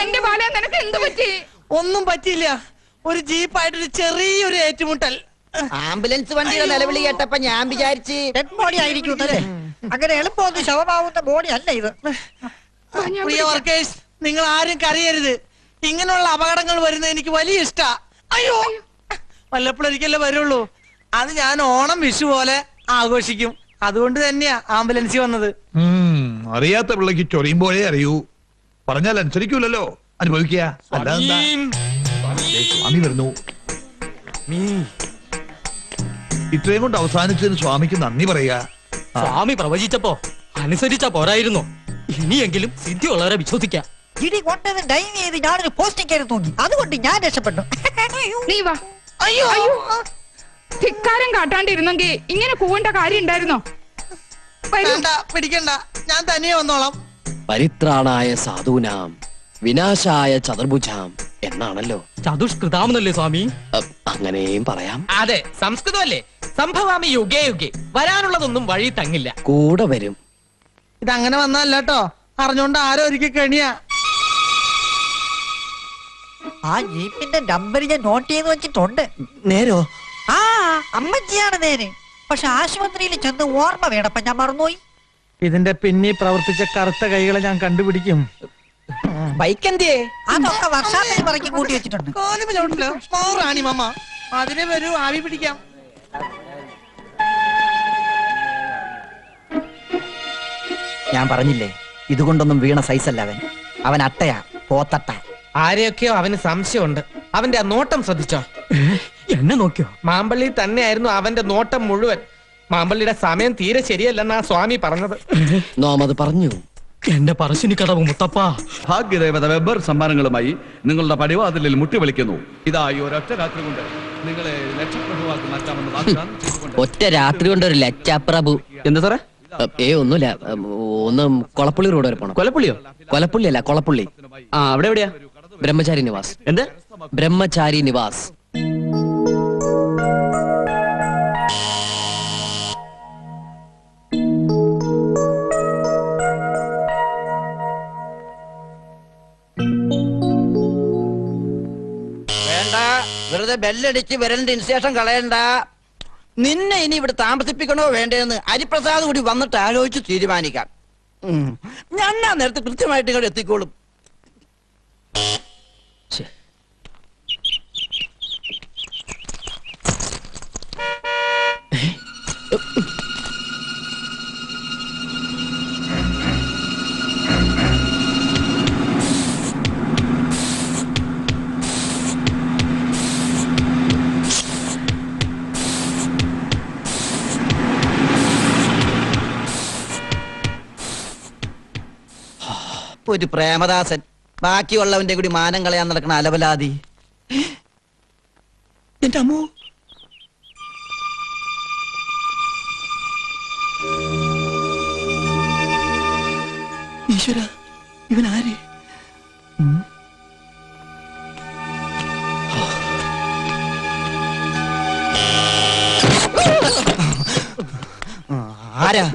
എന്റെ ബാല നിനക്ക് എന്ത് പറ്റി? ഒന്നും പറ്റിയില്ല. ഒരു ജീപ്പായിട്ടൊരു ചെറിയൊരു ഏറ്റുമുട്ടൽ. ആംബുലൻസ് വണ്ടിയുടെ നിലവിളി കേട്ടപ്പോ ഞാൻ വിചാരിച്ച് ഡെഡ് ബോഡി ആയിരിക്കും. അങ്ങനെ എളുപ്പമൊന്നും ശവമാവുന്ന ബോഡി അല്ല ഇത്. പ്രിയ വർക്കേഴ്സ്, നിങ്ങൾ ആരും കരയരുത്. ഇങ്ങനെയുള്ള അപകടങ്ങൾ വരുന്നത് എനിക്ക് വലിയ ഇഷ്ടാ. അയ്യോ, വല്ലപ്പോഴൊരിക്കല്ലേ വരുള്ളൂ. അത് ഞാൻ ഓണം വിഷു പോലെ ആഘോഷിക്കും. അതുകൊണ്ട് തന്നെയാ ആംബുലൻസിൽ വന്നത്. അറിയാത്ത പിള്ളക്ക് ചൊറിയുമ്പോഴേ അറിയൂ. പറഞ്ഞാൽ അനുസരിക്കൂലല്ലോ. അനുഭവിക്കുക. സ്വാമി വരുന്നു. ഇത്രയും കൊണ്ട് അവസാനിച്ചതിന് സ്വാമിക്ക് നന്ദി പറയാ. സ്വാമി പ്രവചിച്ചപ്പോ അനുസരിച്ച പോരായിരുന്നു. ഇനിയെങ്കിലും സിദ്ധിയുള്ളവരെ വിശ്വസിക്കാം. ഇടി കൊണ്ടത് ഡൈവ് ചെയ്ത് ഞാനൊരു പോസ്റ്റിംഗ് കയറി തൂങ്ങി. അതുകൊണ്ട് ഞാൻ രക്ഷപ്പെട്ടു. നീ വാ. അയ്യോ ധിക്കാരം കാട്ടാണ്ടിരുന്നെങ്കിൽ ഇങ്ങനെ കൂവേണ്ട കാര്യം ഉണ്ടായിരുന്നോ? പിടിക്കണ്ട, ഞാൻ തനിയെ വന്നോളാം. പരിത്രാണായ സാധൂനാം വിനാശായ ചതുർഭുജാം എന്നാണല്ലോ. ചതുഷ്കൃതാമെന്നല്ലേ സ്വാമി? അങ്ങനെയും പറയാം. അതെ, സംസ്കൃതമല്ലേ. സംഭവാമി യുഗേ യുഗേ. വരാനുള്ളതൊന്നും വഴി തങ്ങില്ല, കൂടെ വരും. ഇതങ്ങനെ വന്നല്ലോ. അറിഞ്ഞോണ്ട് ആരോ ഒരിക്കൽ കണിയാ. ആ ജീപ്പിന്റെ നമ്പർ ഞാൻ നോട്ട് ചെയ്ത് വെച്ചിട്ടുണ്ട്. നേരോ? ആ അമ്മച്ചിയാണ് നേരെ. പക്ഷെ ആശുപത്രിയിൽ ചെന്ന് ഓർമ്മ വേണപ്പ ഞാൻ മറന്നുപോയി. ഇതിന്റെ പിന്നിൽ പ്രവർത്തിച്ച കറുത്ത കൈകളെ ഞാൻ കണ്ടുപിടിക്കും. ബൈക്ക് എന്തിയേ? അതൊക്കെ വർഷാപ്പിൽ പറക്കി കൂട്ടി വെച്ചിട്ടുണ്ട്. അതിനെ വരൂ, ആവി പിടിക്കാം. ഞാൻ പറഞ്ഞില്ലേ, ഇതുകൊണ്ടൊന്നും വീണ സൈസല്ല അവൻ. അവൻ അട്ടയാ, പോത്തട്ട. ആരെയൊക്കെയോ അവന് സംശയമുണ്ട്. അവന്റെ ആ നോട്ടം ശ്രദ്ധിച്ചോ? എന്നെ നോക്കിയോ? മാമ്പള്ളി തന്നെയായിരുന്നു അവന്റെ നോട്ടം മുഴുവൻ. മാമ്പള്ളിയുടെ സമയം തീരെ ശരിയല്ലെന്നാ സ്വാമി പറഞ്ഞത്. നോമത് പറഞ്ഞു. എന്റെ പറശ്ശിനി കടവ് മുത്തപ്പ. ഭാഗ്യദേവത വെബ്ബർ സമ്മാനങ്ങളുമായി നിങ്ങളുടെ പടിവാതിലിൽ മുട്ടി വിളിക്കുന്നു. ഇതാ ഈ ഒരൊറ്റ രാത്രി കൊണ്ട് നിങ്ങളെ ലക്ഷപ്രഭുവാക്കി മാറ്റാമെന്ന് വാഗ്ദാനം ചെയ്തുകൊണ്ട്. ഒറ്റ രാത്രി കൊണ്ട് ഒരു ലച്ചാപ്രഭു. എന്താ സാറേ? ഒന്നുമില്ല. ഒന്ന് കൊളപ്പള്ളി റോഡ് വരെ പോണം. കൊലപ്പുള്ളിയോ? കൊലപ്പള്ളി അല്ല, കൊളപ്പള്ളി. ആ, അവിടെ എവിടെയാ? ബ്രഹ്മചാരി നിവാസ്. എന്ത്? ബ്രഹ്മചാരി നിവാസ്. വേണ്ട, വെറുതെ ബെല്ലടിച്ച് വിരലിന്റെ ഇൻസ്റ്റേഷൻ കളയണ്ട. നിന്നെ ഇനി ഇവിടെ താമസിപ്പിക്കണോ വേണ്ടേന്ന് ഹരിപ്രസാദ് കൂടി വന്നിട്ട് ആലോചിച്ച് തീരുമാനിക്കാം. ഞാൻ നേരത്തെ കൃത്യമായിട്ട് ഇങ്ങോട്ട് എത്തിക്കോളും. ഒരു പ്രേമദാസൻ, ബാക്കിയുള്ളവന്റെ കൂടി മാനം കളയാൻ നടക്കണ അലവലാതി. എന്റെ അമ്മോ, ഈശ്വര, ഇവൻ ആര്? ആരാ?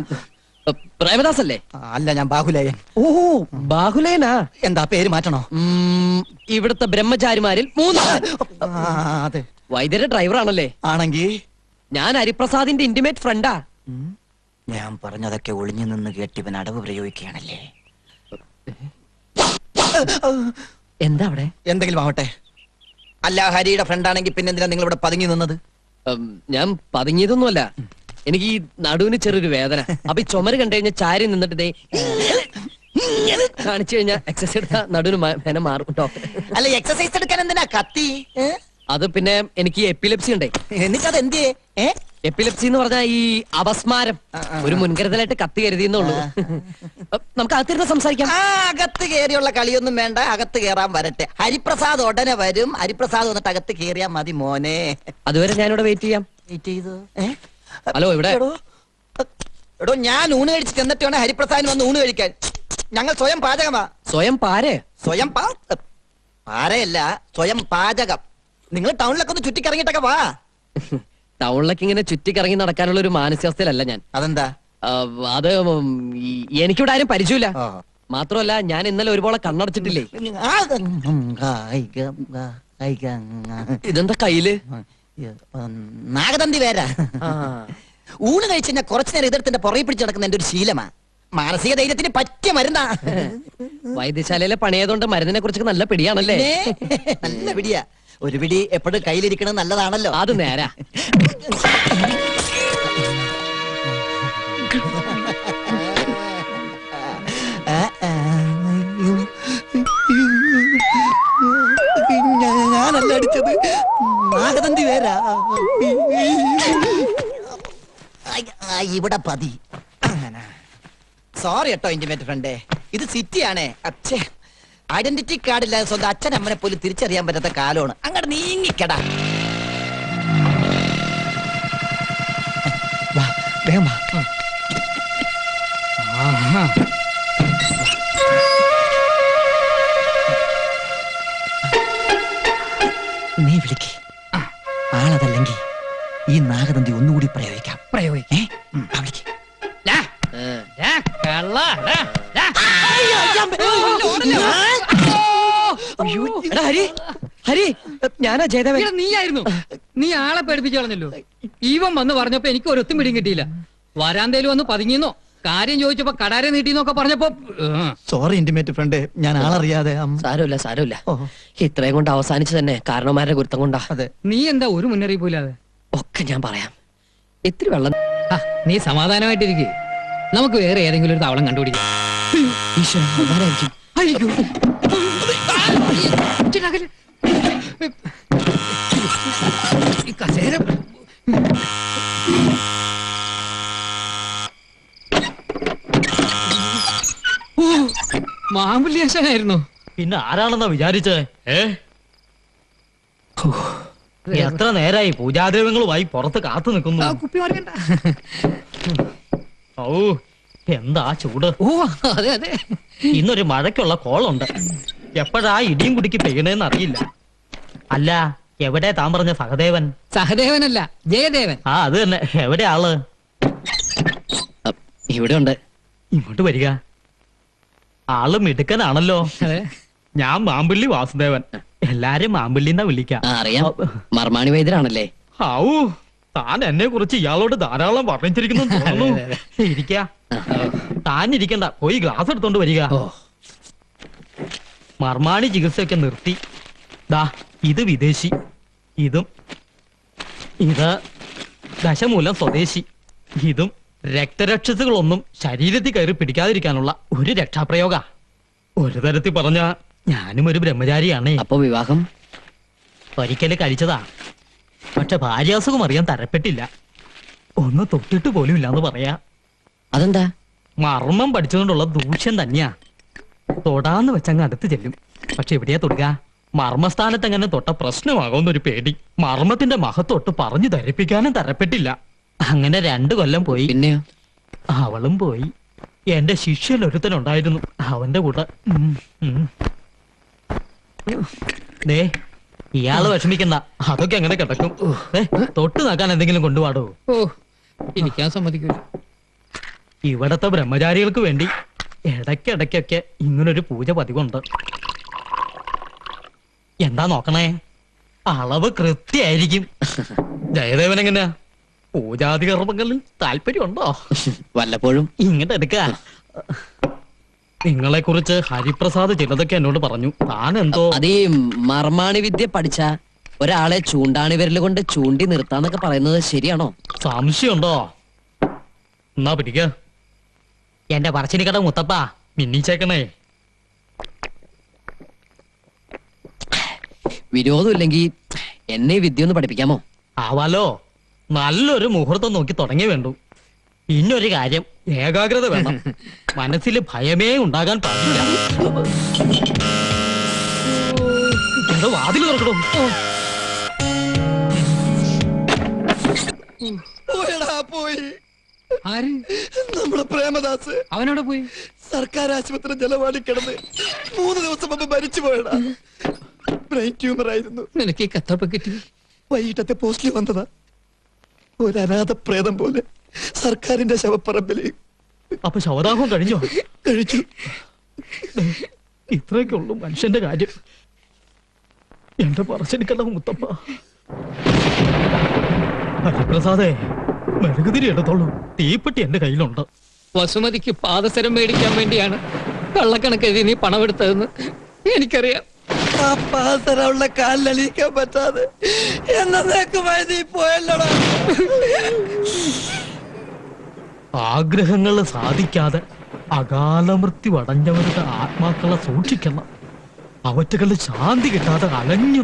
പ്രേമദാസ് അല്ലേ? അല്ല, ഞാൻ ബാഹുലേയൻ. ഓ, ബാഹുലേനാ? എന്താ പേര് മാറ്റണോ? ഇവിടുത്തെ ബ്രഹ്മചാരിമാരിൽ 3. അതെ. വൈദ്യരുടെ ഡ്രൈവറാണല്ലേ? ആണെങ്കിൽ ഞാൻ ഹരിപ്രസാദിന്റെ ഇന്റിമേറ്റ് ഫ്രണ്ടാ. ഞാൻ പറഞ്ഞതൊക്കെ ഒളിഞ്ഞു നിന്ന് കേട്ടിവൻ അടവ് പ്രയോഗിക്കുകയാണല്ലേ. എന്താ അവിടെ? എന്തെങ്കിലും ആവട്ടെ. അല്ല, ഹരിയുടെ ഫ്രണ്ടാണെങ്കിൽ പിന്നെ എന്തിനാ നിങ്ങൾ ഇവിടെ പതുങ്ങി നിന്നത്? ഞാൻ പതുങ്ങിയതൊന്നുമല്ല. എനിക്ക് ഈ നടുവിന് ചെറിയൊരു വേദന. അപ്പൊ ഈ ചുമര് കണ്ടു കഴിഞ്ഞാൽ ചാരി നിന്നിട്ട് കാണിച്ചു കഴിഞ്ഞാൽ എക്സസൈസ് എടുത്താ നടുവിന് വേദന മാറും. അല്ല, എക്സസൈസ് എടുക്കാൻ എന്തിനാ കത്തി? അത് പിന്നെ എനിക്ക് എപ്പിലെപ്സി ഉണ്ടേ. എന്നിട്ടത് എന്ത്? എപ്പിലെപ്സി എന്ന് പറഞ്ഞാൽ ഈ അപസ്മാരം. ഒരു മുൻകരുതലായിട്ട് കത്തി കരുതിയെന്നുള്ളൂ. നമുക്ക് അകത്തിരുന്ന് സംസാരിക്കാം. അകത്ത് കയറിയുള്ള കളിയൊന്നും വേണ്ട, അകത്ത് കയറാൻ വരട്ടെ. ഹരിപ്രസാദ് ഉടനെ വരും. ഹരിപ്രസാദ് വന്നിട്ട് അകത്ത് കയറിയാ മതി മോനെ. അതുവരെ ഞാനിവിടെ വെയിറ്റ് ചെയ്യാം. വെയിറ്റ് ചെയ്തു. ഹലോ, ഇവിടെ എടോ, ഞാൻ ഊണ് കഴിച്ച് ചെന്നിട്ട് വേണം ഹരിപ്രസാദിന് വന്ന് ഊണ് കഴിക്കാൻ. ഞങ്ങൾ സ്വയം പാചകമാ. സ്വയം പാരേ? സ്വയം പാരയല്ല, സ്വയം പാചകം. നിങ്ങൾ ടൗണിലൊക്കെ ഒന്ന് ചുറ്റിക്കറങ്ങിട്ടൊക്കെ വാ. ടൗണിലൊക്കെ ഇങ്ങനെ ചുറ്റിക്കറങ്ങി നടക്കാനുള്ള ഒരു മാനസികാവസ്ഥയിലല്ല ഞാൻ. അതെന്താ? അത് എനിക്കിവിടെ ആരും പരിചയമില്ല. മാത്രമല്ല ഞാൻ ഇന്നലെ ഒരുപോലെ കണ്ണടച്ചിട്ടില്ലേ. ഇതെന്താ കയ്യില്? നാഗതന്തി വേരാ. ഊണ് കഴിച്ച് ഞാൻ കുറച്ചു നേരം എതിർത്തിന്റെ പുറകെ പിടിച്ച് നടക്കുന്ന എന്റെ ഒരു ശീലമാ. മാനസിക ധൈര്യത്തിന് പറ്റിയ മരുന്നാ. വൈദ്യശാലയിലെ പണിയായതുകൊണ്ട് മരുന്നിനെ കുറിച്ച് നല്ല പിടിയാണല്ലേ? നല്ല പിടിയാ. ഒരു പിടി എപ്പോഴും കയ്യിലിരിക്കണത് നല്ലതാണല്ലോ. അത് നേരാ. ഞാനല്ല അടിച്ചത്, നാഗതന്തി വേരാ. ഇവിടെ പതി. സോറി കേട്ടോ ഇന്റിമേറ്റ് ഫ്രണ്ടേ, ഇത് സിറ്റിയാണേ. അച്ഛേ, ഐഡന്റിറ്റി കാർഡില്ലാതെ സ്വന്തം അച്ഛനമ്മനെ പോലും തിരിച്ചറിയാൻ പറ്റാത്ത കാലമാണ്. അങ്ങോട്ട് നീങ്ങിക്കടാ. വേഗം വാ. നീ വിളിക്ക്. ആളതല്ലെങ്കിൽ ഈ നാഗതന്തി ഒന്നുകൂടി പ്രയോഗിക്കാം. പ്രയോഗിക്കേ. ഹരി, ഞാനാ ജയദേവൻ. നീയായിരുന്നു. നീ ആളെ പേടിപ്പിച്ചു കളഞ്ഞല്ലോ. ഈവൻ വന്ന് പറഞ്ഞപ്പോ എനിക്ക് ഒരൊത്തും പിടിയും കിട്ടിയില്ല. വരാന്തേലും വന്ന് പതുങ്ങിന്നോ, കാര്യം ചോദിച്ചപ്പോ കടാരെ നീട്ടിന്നൊക്കെ പറഞ്ഞപ്പോ. സോറി ഇന്റിമേറ്റ് ഫ്രണ്ട്, ഞാൻ ആളറിയാതെ. സാരമില്ല സാരമില്ല. ഇത്രയും കൊണ്ട് അവസാനിച്ചു തന്നെ കാരണവന്മാരുടെ ഗുരുത്തം കൊണ്ടാ. നീ എന്താ ഒരു മുന്നറിയിപ്പില്ലാതെ? ഒക്കെ ഞാൻ പറയാം. ഇത്തിരി വെള്ളം. നീ സമാധാനമായിട്ടിരിക്കേ. നമുക്ക് വേറെ ഏതെങ്കിലും ഒരു താവളം കണ്ടുപിടിക്കാം. മാമ്പുല്യാശനായിരുന്നു. പിന്നെ ആരാണെന്നാ വിചാരിച്ചേ? എത്ര നേരായി പൂജാദ്രവ്യങ്ങളുമായി പുറത്ത് കാത്തു നിൽക്കുന്നു. ഓ, എന്താ ചൂട്. അതെ അതെ. ഇന്നൊരു മഴയ്ക്കുള്ള കോളുണ്ട്. എപ്പോഴാ ഇടിയും കുടിക്ക് പെയ്യണേന്ന് അറിയില്ല. അല്ല, എവിടെ താൻ പറഞ്ഞ സഹദേവൻ? സഹദേവനല്ല, ജയദേവൻ. ആ, അത് തന്നെ. എവിടെ ആള്? ഇവിടെ ഉണ്ട്. ഇങ്ങോട്ട് വരിക. ആള് മിടുക്കനാണല്ലോ. ഞാൻ മാമ്പുള്ളി വാസുദേവൻ. എല്ലാരും മാമ്പുള്ളിന്നാ വിളിക്കാം. അറിയാം. മർമാണി വൈദ്യരാണല്ലേ? ഔ, താൻ എന്നെ കുറിച്ച് ഇയാളോട് ധാരാളം പറഞ്ഞിരിക്കുന്നു തോന്നുന്നു. ഇരിക്കാ. താൻ ഇരിക്കണ്ട, പോയി ഗ്ലാസ് എടുത്തോണ്ട് വരിക. മർമാണി ചികിത്സയൊക്കെ നിർത്തി. ദാ, ഇത് വിദേശി, ഇതും ഇത് ദശമൂലം സ്വദേശി, ഇതും രക്തരക്ഷസുകളൊന്നും ശരീരത്തിൽ കയറി പിടിക്കാതിരിക്കാനുള്ള ഒരു രക്ഷാപ്രയോഗ. ഒരു തരത്തിൽ പറഞ്ഞ ഞാനും ഒരു ബ്രഹ്മചാരിയാണേ. അപ്പൊ വിവാഹം ഒരിക്കല് കഴിച്ചതാ. പക്ഷെ ഭാര്യാസുഖം അറിയാൻ തരപ്പെട്ടില്ല. ഒന്ന് തൊട്ടിട്ട് പോലും ഇല്ലാന്ന് പറയാ. അതെന്താ? മർമ്മം പഠിച്ചുകൊണ്ടുള്ള ദൂഷ്യം തന്നെയാ. തൊടാന്ന് വെച്ചങ്ങ് അടുത്ത് ചെല്ലും. പക്ഷെ എവിടെയാ തൊടുക? മർമ്മസ്ഥാനത്ത് എങ്ങനെ തൊട്ട പ്രശ്നമാകുമെന്നൊരു പേടി. മർമ്മത്തിന്റെ മഹത്തൊട്ട് പറഞ്ഞു ധരിപ്പിക്കാനും തരപ്പെട്ടില്ല. അങ്ങനെ 2 കൊല്ലം പോയി. പിന്നെയോ? അവളും പോയി. എന്റെ ശിഷ്യനൊരുത്തനുണ്ടായിരുന്നു, അവന്റെ കൂടെ. ദേ, ഇയാള് വിഷമിക്കണ്ട, അതൊക്കെ അങ്ങനെ കിടക്കും. തൊട്ട് നോക്കാൻ എന്തെങ്കിലും കൊണ്ടുപാടോ? ഓ, ഇരിക്കാൻ സമ്മതിക്കൂല. ഇവിടത്തെ ബ്രഹ്മചാരികൾക്ക് വേണ്ടി ഇടയ്ക്കിടയ്ക്കൊക്കെ ഇങ്ങനൊരു പൂജ പതിവുണ്ട്. എന്താ നോക്കണേ? അളവ് കൃത്യായിരിക്കും. ജയദേവൻ എങ്ങനെയാ? പൂജാതി കർമ്മങ്ങളിൽ താല്പര്യമുണ്ടോ? വല്ലപ്പോഴും. ഇങ്ങോട്ട് എടുക്ക. നിങ്ങളെ കുറിച്ച് ഹരിപ്രസാദ് ചിലതൊക്കെ എന്നോട് പറഞ്ഞു. താൻ എന്തോ അതീ മർമാണി വിദ്യ പഠിച്ച ഒരാളെ ചൂണ്ടാണി വിരൽ കൊണ്ട് ചൂണ്ടി നിർത്താന്നൊക്കെ പറയുന്നത് ശരിയാണോ? സംശയമുണ്ടോ? എന്നാ പിടിക്ക. എന്റെ പറശ്ശിനിക്കട മുത്തപ്പ, മിന്നിച്ചേക്കണേ. വിരോധമില്ലെങ്കിൽ എന്നെ ഈ വിദ്യ ഒന്ന് പഠിപ്പിക്കാമോ? ആവാലോ. നല്ലൊരു മുഹൂർത്തം നോക്കി തുടങ്ങി വേണ്ടു. ഇന്നൊരു കാര്യം, ഏകാഗ്രത വേണം. മനസ്സിൽ ഭയമേ ഉണ്ടാകാൻ പാടില്ല. എന്തോ വാതിൽ തുറക്കണോ? പോയി. ആര്? നമ്മുടെ പ്രേമദാസ്. അവനോട് പോയി. സർക്കാർ ആശുപത്രി ജലവാടി കിടന്ന് 3 ദിവസം മുമ്പ് മരിച്ചു പോയടാ. ബ്രെയിൻ ട്യൂമർ ആയിരുന്നു. നിനക്ക് ഈ കത്തപ്പ കിട്ടി? വൈകിട്ടത്തെ പോസ്റ്റിൽ വന്നതാ. ഒരു അനാഥ പ്രേതം പോലെ. സർക്കാരിന്റെ ശവപ്പറമ്പില് അപ്പൊ ശവദാഹം കഴിഞ്ഞോ? കഴിച്ചു. ഇത്രയൊക്കെയുള്ളൂ മനുഷ്യന്റെ കാര്യം. എന്റെ പറച്ചെടുക്കല്ല മുത്തപ്പ. ഹരിപ്രസാദേ, മെഴുകുതിരി എടുത്തോളൂ. തീപ്പെട്ടി എന്റെ കയ്യിലുണ്ട്. വസുമതിക്ക് പാദസരം മേടിക്കാൻ വേണ്ടിയാണ് കള്ളക്കണക്കെഴുതി നീ പണമെടുത്തതെന്ന് എനിക്കറിയാം. ആ പാസരമുള്ള കാലിലണിയിക്കാൻ പറ്റാതെ എന്നേക്കുമായി നീ പോയല്ലോടാ. ആഗ്രഹങ്ങൾ സാധിക്കാതെ അകാലമൃത്യു അടഞ്ഞവരുടെ ആത്മാക്കളെ സൂക്ഷിക്കണം. അവറ്റകളിൽ ശാന്തി കിട്ടാതെ അലഞ്ഞു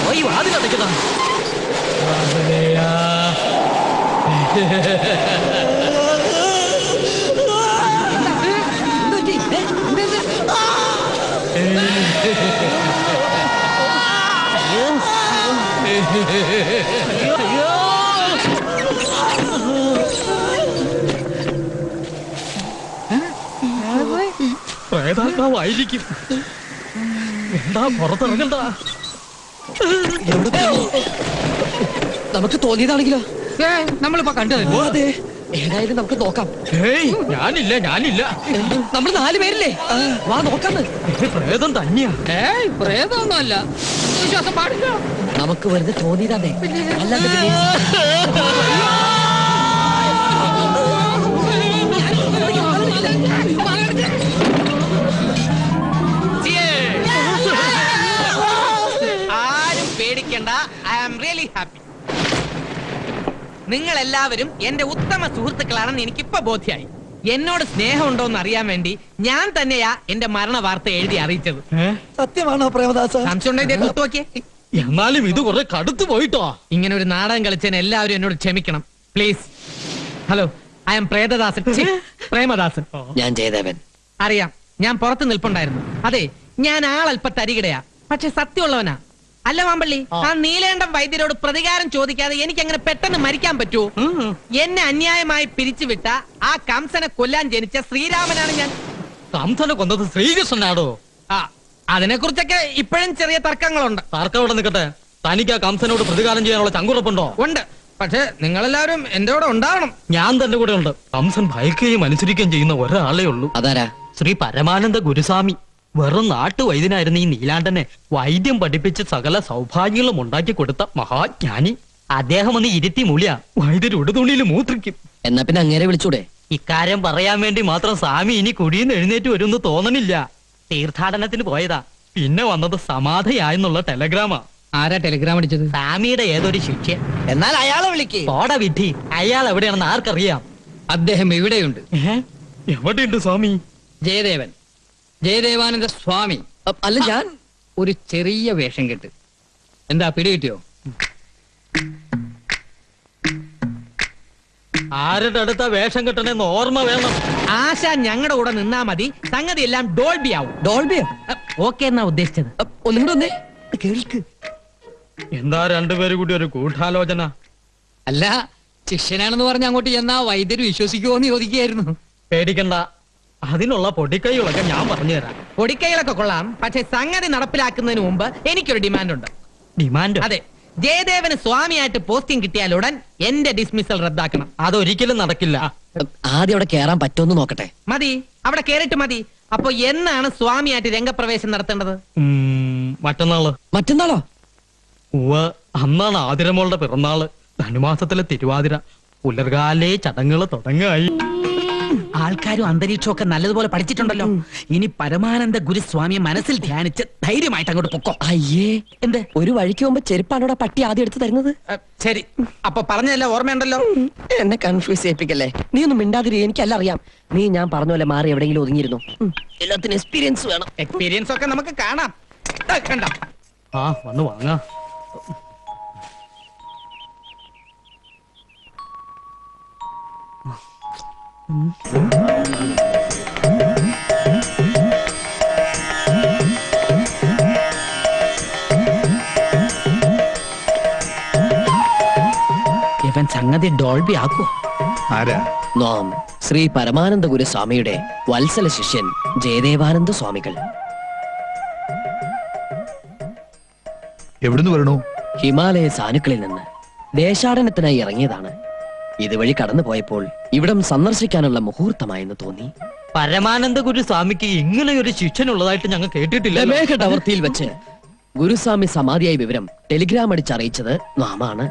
പോയി വാതിലടയ്ക്കണ. പ്രേതാത്മാവായിരിക്കും. എന്താ പുറത്തിറങ്ങണ്ട. നമുക്ക് തോന്നിയതാണെങ്കിലോ? നമ്മളിപ്പോ കണ്ടത് അതെ, ഏതായാലും നമുക്ക് നോക്കാം. ഏയ്, ഞാനില്ല. നമ്മൾ 4 പേരില്ലേ? വാ നോക്കാന്ന്. പ്രേതം തന്നെയാ. പ്രേതമൊന്നും അല്ല. വിശ്വാസം പാടില്ല. നമുക്ക് വെറുതെ തോന്നിയതാണേ, അല്ലാതെ പിന്നെ ആരും പേടിക്കണ്ട. I am really happy. നിങ്ങൾ എല്ലാവരും എന്റെ ഉത്തമ സുഹൃത്തുക്കളാണെന്ന് എനിക്കിപ്പോ ബോധ്യായി. എന്നോട് സ്നേഹമുണ്ടോ എന്ന് അറിയാൻ വേണ്ടി ഞാൻ തന്നെയാ എന്റെ മരണ വാർത്ത എഴുതി അറിയിച്ചത്. സത്യമാണോ പ്രേമദാസ? സംശയം ഉണ്ടെങ്കിൽ നോക്കിയേ. എന്നാലും ഇത് കുറെ കടുത്തു പോയിട്ടോ. ഇങ്ങനെ ഒരു നാടകം കളിച്ചതിന് എല്ലാവരും എന്നോട് ക്ഷമിക്കണം please. Hello, I am Prethadasan. Premadasan. ഞാൻ ജയദേവൻ. അറിയാം, ഞാൻ പുറത്ത് നിൽപ്പുണ്ടായിരുന്നു. അതെ, ഞാൻ ആളല്പ തരികിടയാ, പക്ഷെ സത്യമുള്ളവനാ. അല്ല മാമ്പള്ളി, ആ നീലേണ്ടം വൈദ്യരോട് പ്രതികാരം ചോദിക്കാതെ എനിക്ക് അങ്ങനെ പെട്ടെന്ന് മരിക്കാൻ പറ്റൂ? എന്നെ അന്യായമായി പിരിച്ചുവിട്ട ആ കംസനെ കൊല്ലാൻ ജനിച്ച ശ്രീരാമനാണ് ഞാൻ. കംസനെ കൊന്നത് ശ്രീകൃഷ്ണനാടോ? ആ, അതിനെ കുറിച്ചൊക്കെ ഇപ്പോഴും ചെറിയ തർക്കങ്ങളുണ്ട്. തർക്കം ഇവിടെ നിൽക്കട്ടെ. തനിക്ക് ആ കംസനോട് പ്രതികാരം ചെയ്യാനുള്ള ചങ്കുറപ്പുണ്ടോ? ഉണ്ട്, പക്ഷെ നിങ്ങളെല്ലാവരും എന്റെ കൂടെ ഉണ്ടാവണം. ഞാൻ തന്റെ കൂടെ ഉണ്ട്. കംസൻ ഭയക്കുകയും അനുസരിക്കുകയും ചെയ്യുന്ന ഒരാളേ ഉള്ളൂ. അതാരാ? ശ്രീ പരമാനന്ദ ഗുരുസ്വാമി. വെറും നാട്ടുവൈദ്യനായിരുന്ന ഈ നീലാണ്ടനെ വൈദ്യം പഠിപ്പിച്ച് സകല സൗഭാഗ്യങ്ങളും ഉണ്ടാക്കി കൊടുത്ത മഹാജ്ഞാനി. അദ്ദേഹം ഒന്ന് ഇരുത്തി മൂല്യ വൈദ്യർ ഉടുതുണിയിൽ മൂത്രിക്കും. എന്നാ പിന്നെ അങ്ങേരെ വിളിച്ചൂടെ? ഇക്കാര്യം പറയാൻ വേണ്ടി മാത്രം സ്വാമി ഇനി കുടിയെന്ന് എഴുന്നേറ്റ് വരുമെന്ന് തോന്നണില്ല. തീർത്ഥാടനത്തിന് പോയതാ. പിന്നെ വന്നത് സമാധിയായെന്നുള്ള ടെലഗ്രാമാ. ആരാ ടെലിഗ്രാം അടിച്ചത്? സ്വാമിയുടെ ഏതൊരു ശിഷ്യ. എന്നാൽ അയാളെ വിളിക്ക്. പോട വിധി, അയാൾ എവിടെയാണെന്ന് ആർക്കറിയാം? അദ്ദേഹം ഇവിടെയുണ്ട്. എവിടെയുണ്ട് സ്വാമി? ജയദേവൻ, ജയദേവാനന്ദ സ്വാമി. അല്ല, ഞാൻ ഒരു ചെറിയ വേഷം കെട്ട്. എന്താ പിടി കിട്ടിയോ? ആരുടെ അടുത്ത വേഷം കെട്ടണെന്ന് ഓർമ്മ വേണം. ആശ ഞങ്ങളുടെ കൂടെ നിന്നാ മതി, സംഗതി എല്ലാം ഡോൾബി ആവും. ഡോൾബിയോ? ഓക്കെ എന്നാ ഉദ്ദേശിച്ചത്. ഒന്നും കൂടെ ഒന്നേ കേൾക്ക്. എന്താ രണ്ടുപേരും കൂടി ഒരു ഗൂഢാലോചന? അല്ല, ശിഷ്യനാണെന്ന് പറഞ്ഞ അങ്ങോട്ട് ചെന്നാ വൈദ്യര് വിശ്വസിക്കുമോന്ന് ചോദിക്കുകയായിരുന്നു. പേടിക്കണ്ട, അതിനുള്ള പൊടിക്കൈകളൊക്കെ ഞാൻ പറഞ്ഞു തരാം. പൊടിക്കൈകളൊക്കെ കൊള്ളാം, പക്ഷെ സംഗതി നടപ്പിലാക്കുന്നതിന് മുമ്പ് എനിക്കൊരു ഡിമാൻഡ് ഉണ്ട്. ഡിമാൻഡ്? അതെ, ജയദേവന് സ്വാമിയായിട്ട് പോസ്റ്റിംഗ് കിട്ടിയാലുടൻ എന്റെ ഡിസ്മിസൽ റദ്ദാക്കണം. അതൊരിക്കലും നടക്കില്ല. ആദ്യം അവിടെ കേറാൻ പറ്റുമെന്ന് നോക്കട്ടെ. മതി, അവിടെ കേറിട്ട് മതി. അപ്പൊ എന്നാണ് സ്വാമിയായിട്ട് രംഗപ്രവേശം നടത്തേണ്ടത്? മറ്റന്നാള്. മറ്റന്നാളോ? ഉവ്വ്, അന്നാണ് ആതിരമോളുടെ പിറന്നാള്. ധനുമാസത്തിലെ തിരുവാതിര. പുലർകാലേ ചടങ്ങുകൾ തുടങ്ങായി. ആൾക്കാരും അന്തരീക്ഷവും ഒക്കെ നല്ലതുപോലെ പഠിച്ചിട്ടുണ്ടല്ലോ. ഇനി പരമാനന്ദ ഗുരുസ്വാമിയെ മനസ്സിൽ ധ്യാനിച്ച് ധൈര്യമായിട്ട് അങ്ങോട്ട് പൊക്കോ. അയ്യേ, എന്ത് ഒരു വഴിക്ക് പോകുമ്പോ ചെരുപ്പാണോടാ പട്ടി ആദ്യം എടുത്ത് തരുന്നത്? ശരി, അപ്പൊ പറഞ്ഞതല്ല ഓർമ്മയുണ്ടല്ലോ. എന്നെ കൺഫ്യൂസ് ചെയ്യിപ്പിക്കല്ലേ. നീ ഒന്നും മിണ്ടാതിരി, എനിക്കല്ല അറിയാം. നീ ഞാൻ പറഞ്ഞ പോലെ മാറി എവിടെയെങ്കിലും ഒതുങ്ങിയിരുന്നു. എല്ലാത്തിനും എക്സ്പീരിയൻസ് വേണം. എക്സ്പീരിയൻസ് ഒക്കെ നമുക്ക് കാണാം. കണ്ട ആ, വന്ന് വാങ്ങാ. ഇവൻ സംഗതി ഡോൾബി ആക്കോ? ആരാ? നാം ശ്രീ പരമാനന്ദ ഗുരുസ്വാമിയുടെ വത്സല ശിഷ്യൻ ജയദേവാനന്ദ സ്വാമികൾ. എവിടുന്ന് വരണു? ഹിമാലയ സാനുക്കളിൽ നിന്ന് ദേശാടനത്തിനായി ഇറങ്ങിയതാണ്. ഇതുവഴി കടന്നു പോയപ്പോൾ ഇവിടം സന്ദർശിക്കാനുള്ള മുഹൂർത്തമായെന്ന് തോന്നി. പരമാനന്ദ ഗുരു സ്വാമിക്ക് ഇങ്ങനെ ഒരു ശിഷ്യനുള്ളതായിട്ട് ഞങ്ങൾ കേട്ടിട്ടില്ല. രമേഘ ടവർത്തിയിൽ വെച്ച് ഗുരുസ്വാമി സമാധിയായ വിവരം ടെലിഗ്രാം അടിച്ചറിയിച്ചത് നാമാണ്.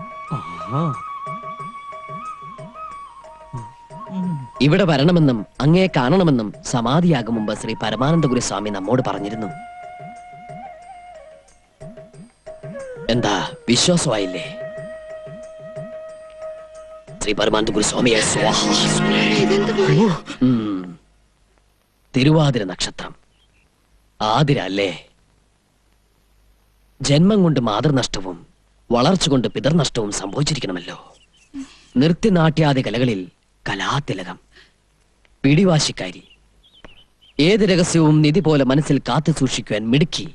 ഇവിടെ വരണമെന്നും അങ്ങയെ കാണണമെന്നും സമാധിയാകും മുമ്പ് ശ്രീ പരമാനന്ദ ഗുരുസ്വാമി നമ്മോട് പറഞ്ഞിരുന്നു. എന്താ വിശ്വാസമായില്ലേ? ശ്രീ പരമാനന്ദ ഗുരുസ്വാമിയെ സ്വാഹ. തിരുവാതിര നക്ഷത്രം ആതിര അല്ലേ? ജന്മം കൊണ്ട് മാതൃനഷ്ടവും വളർച്ച കൊണ്ട് പിതർനഷ്ടവും സംഭവിച്ചിരിക്കണമല്ലോ. നൃത്യനാട്യാദി കലകളിൽ കലാതിലകം, പിടിവാശിക്കാരി, ഏത് രഹസ്യവും നിധി പോലെ മനസ്സിൽ കാത്തു സൂക്ഷിക്കുവാൻ മിടുക്കി.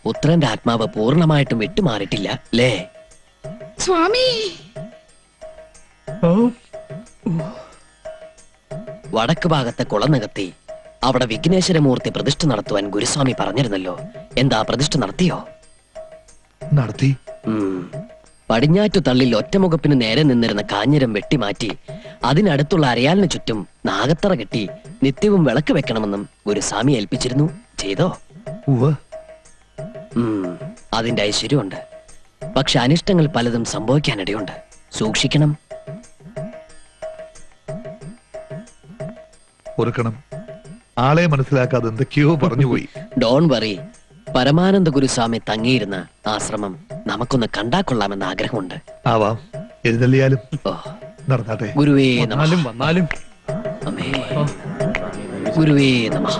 പുത്രന്റെ ആത്മാവ് പൂർണ്ണമായിട്ടും വിട്ടുമാറിയിട്ടില്ല അല്ലേ സ്വാമി? വടക്ക് ഭാഗത്തെ കുളനകത്തി അവിടെ വിഘ്നേശ്വരമൂർത്തി പ്രതിഷ്ഠ നടത്തുവാൻ ഗുരുസ്വാമി പറഞ്ഞിരുന്നല്ലോ. എന്താ പ്രതിഷ്ഠ നടത്തിയോ? നടത്തി. പടിഞ്ഞാറ്റു തള്ളിൽ ഒറ്റമുഖപ്പിന് നേരെ നിന്നിരുന്ന കാഞ്ഞിരം വെട്ടിമാറ്റി അതിനടുത്തുള്ള അരയാലിന് ചുറ്റും നാഗത്തറ കെട്ടി നിത്യവും വിളക്ക് വെക്കണമെന്നും ഗുരുസ്വാമി ഏൽപ്പിച്ചിരുന്നു. ചെയ്തോ? അതിന്റെ ഐശ്വര്യമുണ്ട്. പക്ഷെ അനിഷ്ടങ്ങൾ പലതും സംഭവിക്കാനിടയുണ്ട്. സൂക്ഷിക്കണം. ഓർക്കണം, ആളെ മനസ്സിലാക്കാതെ എന്തൊക്കെയോ പറഞ്ഞുപോയി. Don't worry. പരമാനന്ദ ഗുരുസ്വാമി തങ്ങിയിരുന്ന ആശ്രമം നമുക്കൊന്ന് കണ്ടാ കൊള്ളാമെന്ന് ആഗ്രഹമുണ്ട്. ആവാം, എഴുന്നള്ളിയാലും നടന്നാട്ടെ. ഗുരുവേ വന്നാലും വന്നാലും. അമേ ഗുരുവേ നമഃ.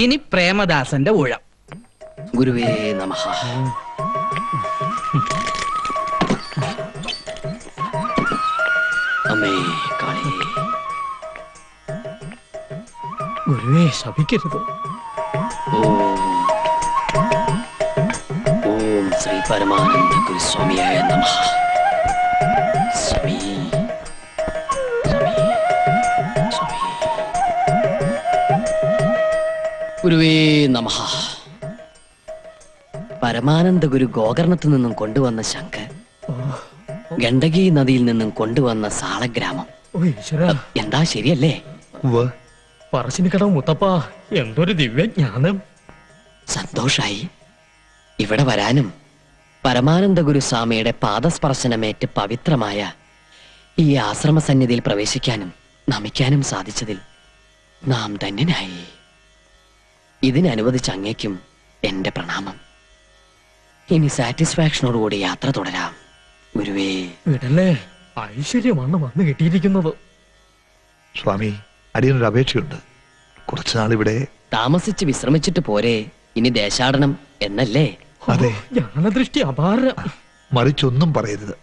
ഇനി പ്രേമദാസന്റെ ഊഴം. ഗുരുവേ നമഃ. അമ്മേ കാളി. ഗുരുവേ ശപിക്കരുത്. ഓം ശ്രീ പരമാനന്ദ ഗുരുസ്വാമിയായ നമഃ. സ്വാമി സ്വാമി സ്വാമി. ഗുരുവേ നമഃ. പരമാനന്ദ ഗുരു ഗോകർണത്തു നിന്നും കൊണ്ടുവന്ന ശംഖ്, ഗണ്ഡകി നദിയിൽ നിന്നും കൊണ്ടുവന്ന സാളഗ്രാമം. എന്താ ശരിയല്ലേ? പറശ്ശിനിക്കടവ് മുത്തപ്പ, എന്തൊരു ദിവ്യജ്ഞാനം. സന്തോഷായി. ഇവിടെ വരാനും പരമാനന്ദ ഗുരുസ്വാമിയുടെ പാദസ്പർശനമേറ്റ് പവിത്രമായ ഈ ആശ്രമ സന്നിധിയിൽ പ്രവേശിക്കാനും നമിക്കാനും സാധിച്ചതിൽ നാം ധന്യനായി. ഇതിനനുവദിച്ച അങ്ങേക്കും എന്റെ പ്രണാമം. ഇനി സാറ്റിസ്ഫാക്ഷനോടുകൂടി യാത്ര തുടരാം. ഗുരുവേ വിടല്ലേ, ഐശ്വര്യമാണ് വന്നു കിട്ടിയിരിക്കുന്നത്. സ്വാമി, അടിയനൊരു അപേക്ഷയുണ്ട്. കുറച്ചുനാൾ ഇവിടെ താമസിച്ച് വിശ്രമിച്ചിട്ട് പോരെ ഇനി ദേശാടനം എന്നല്ലേ? അതെ. ജ്ഞാനദൃഷ്ടി അപാരം. മറിച്ചൊന്നും പറയരുത്.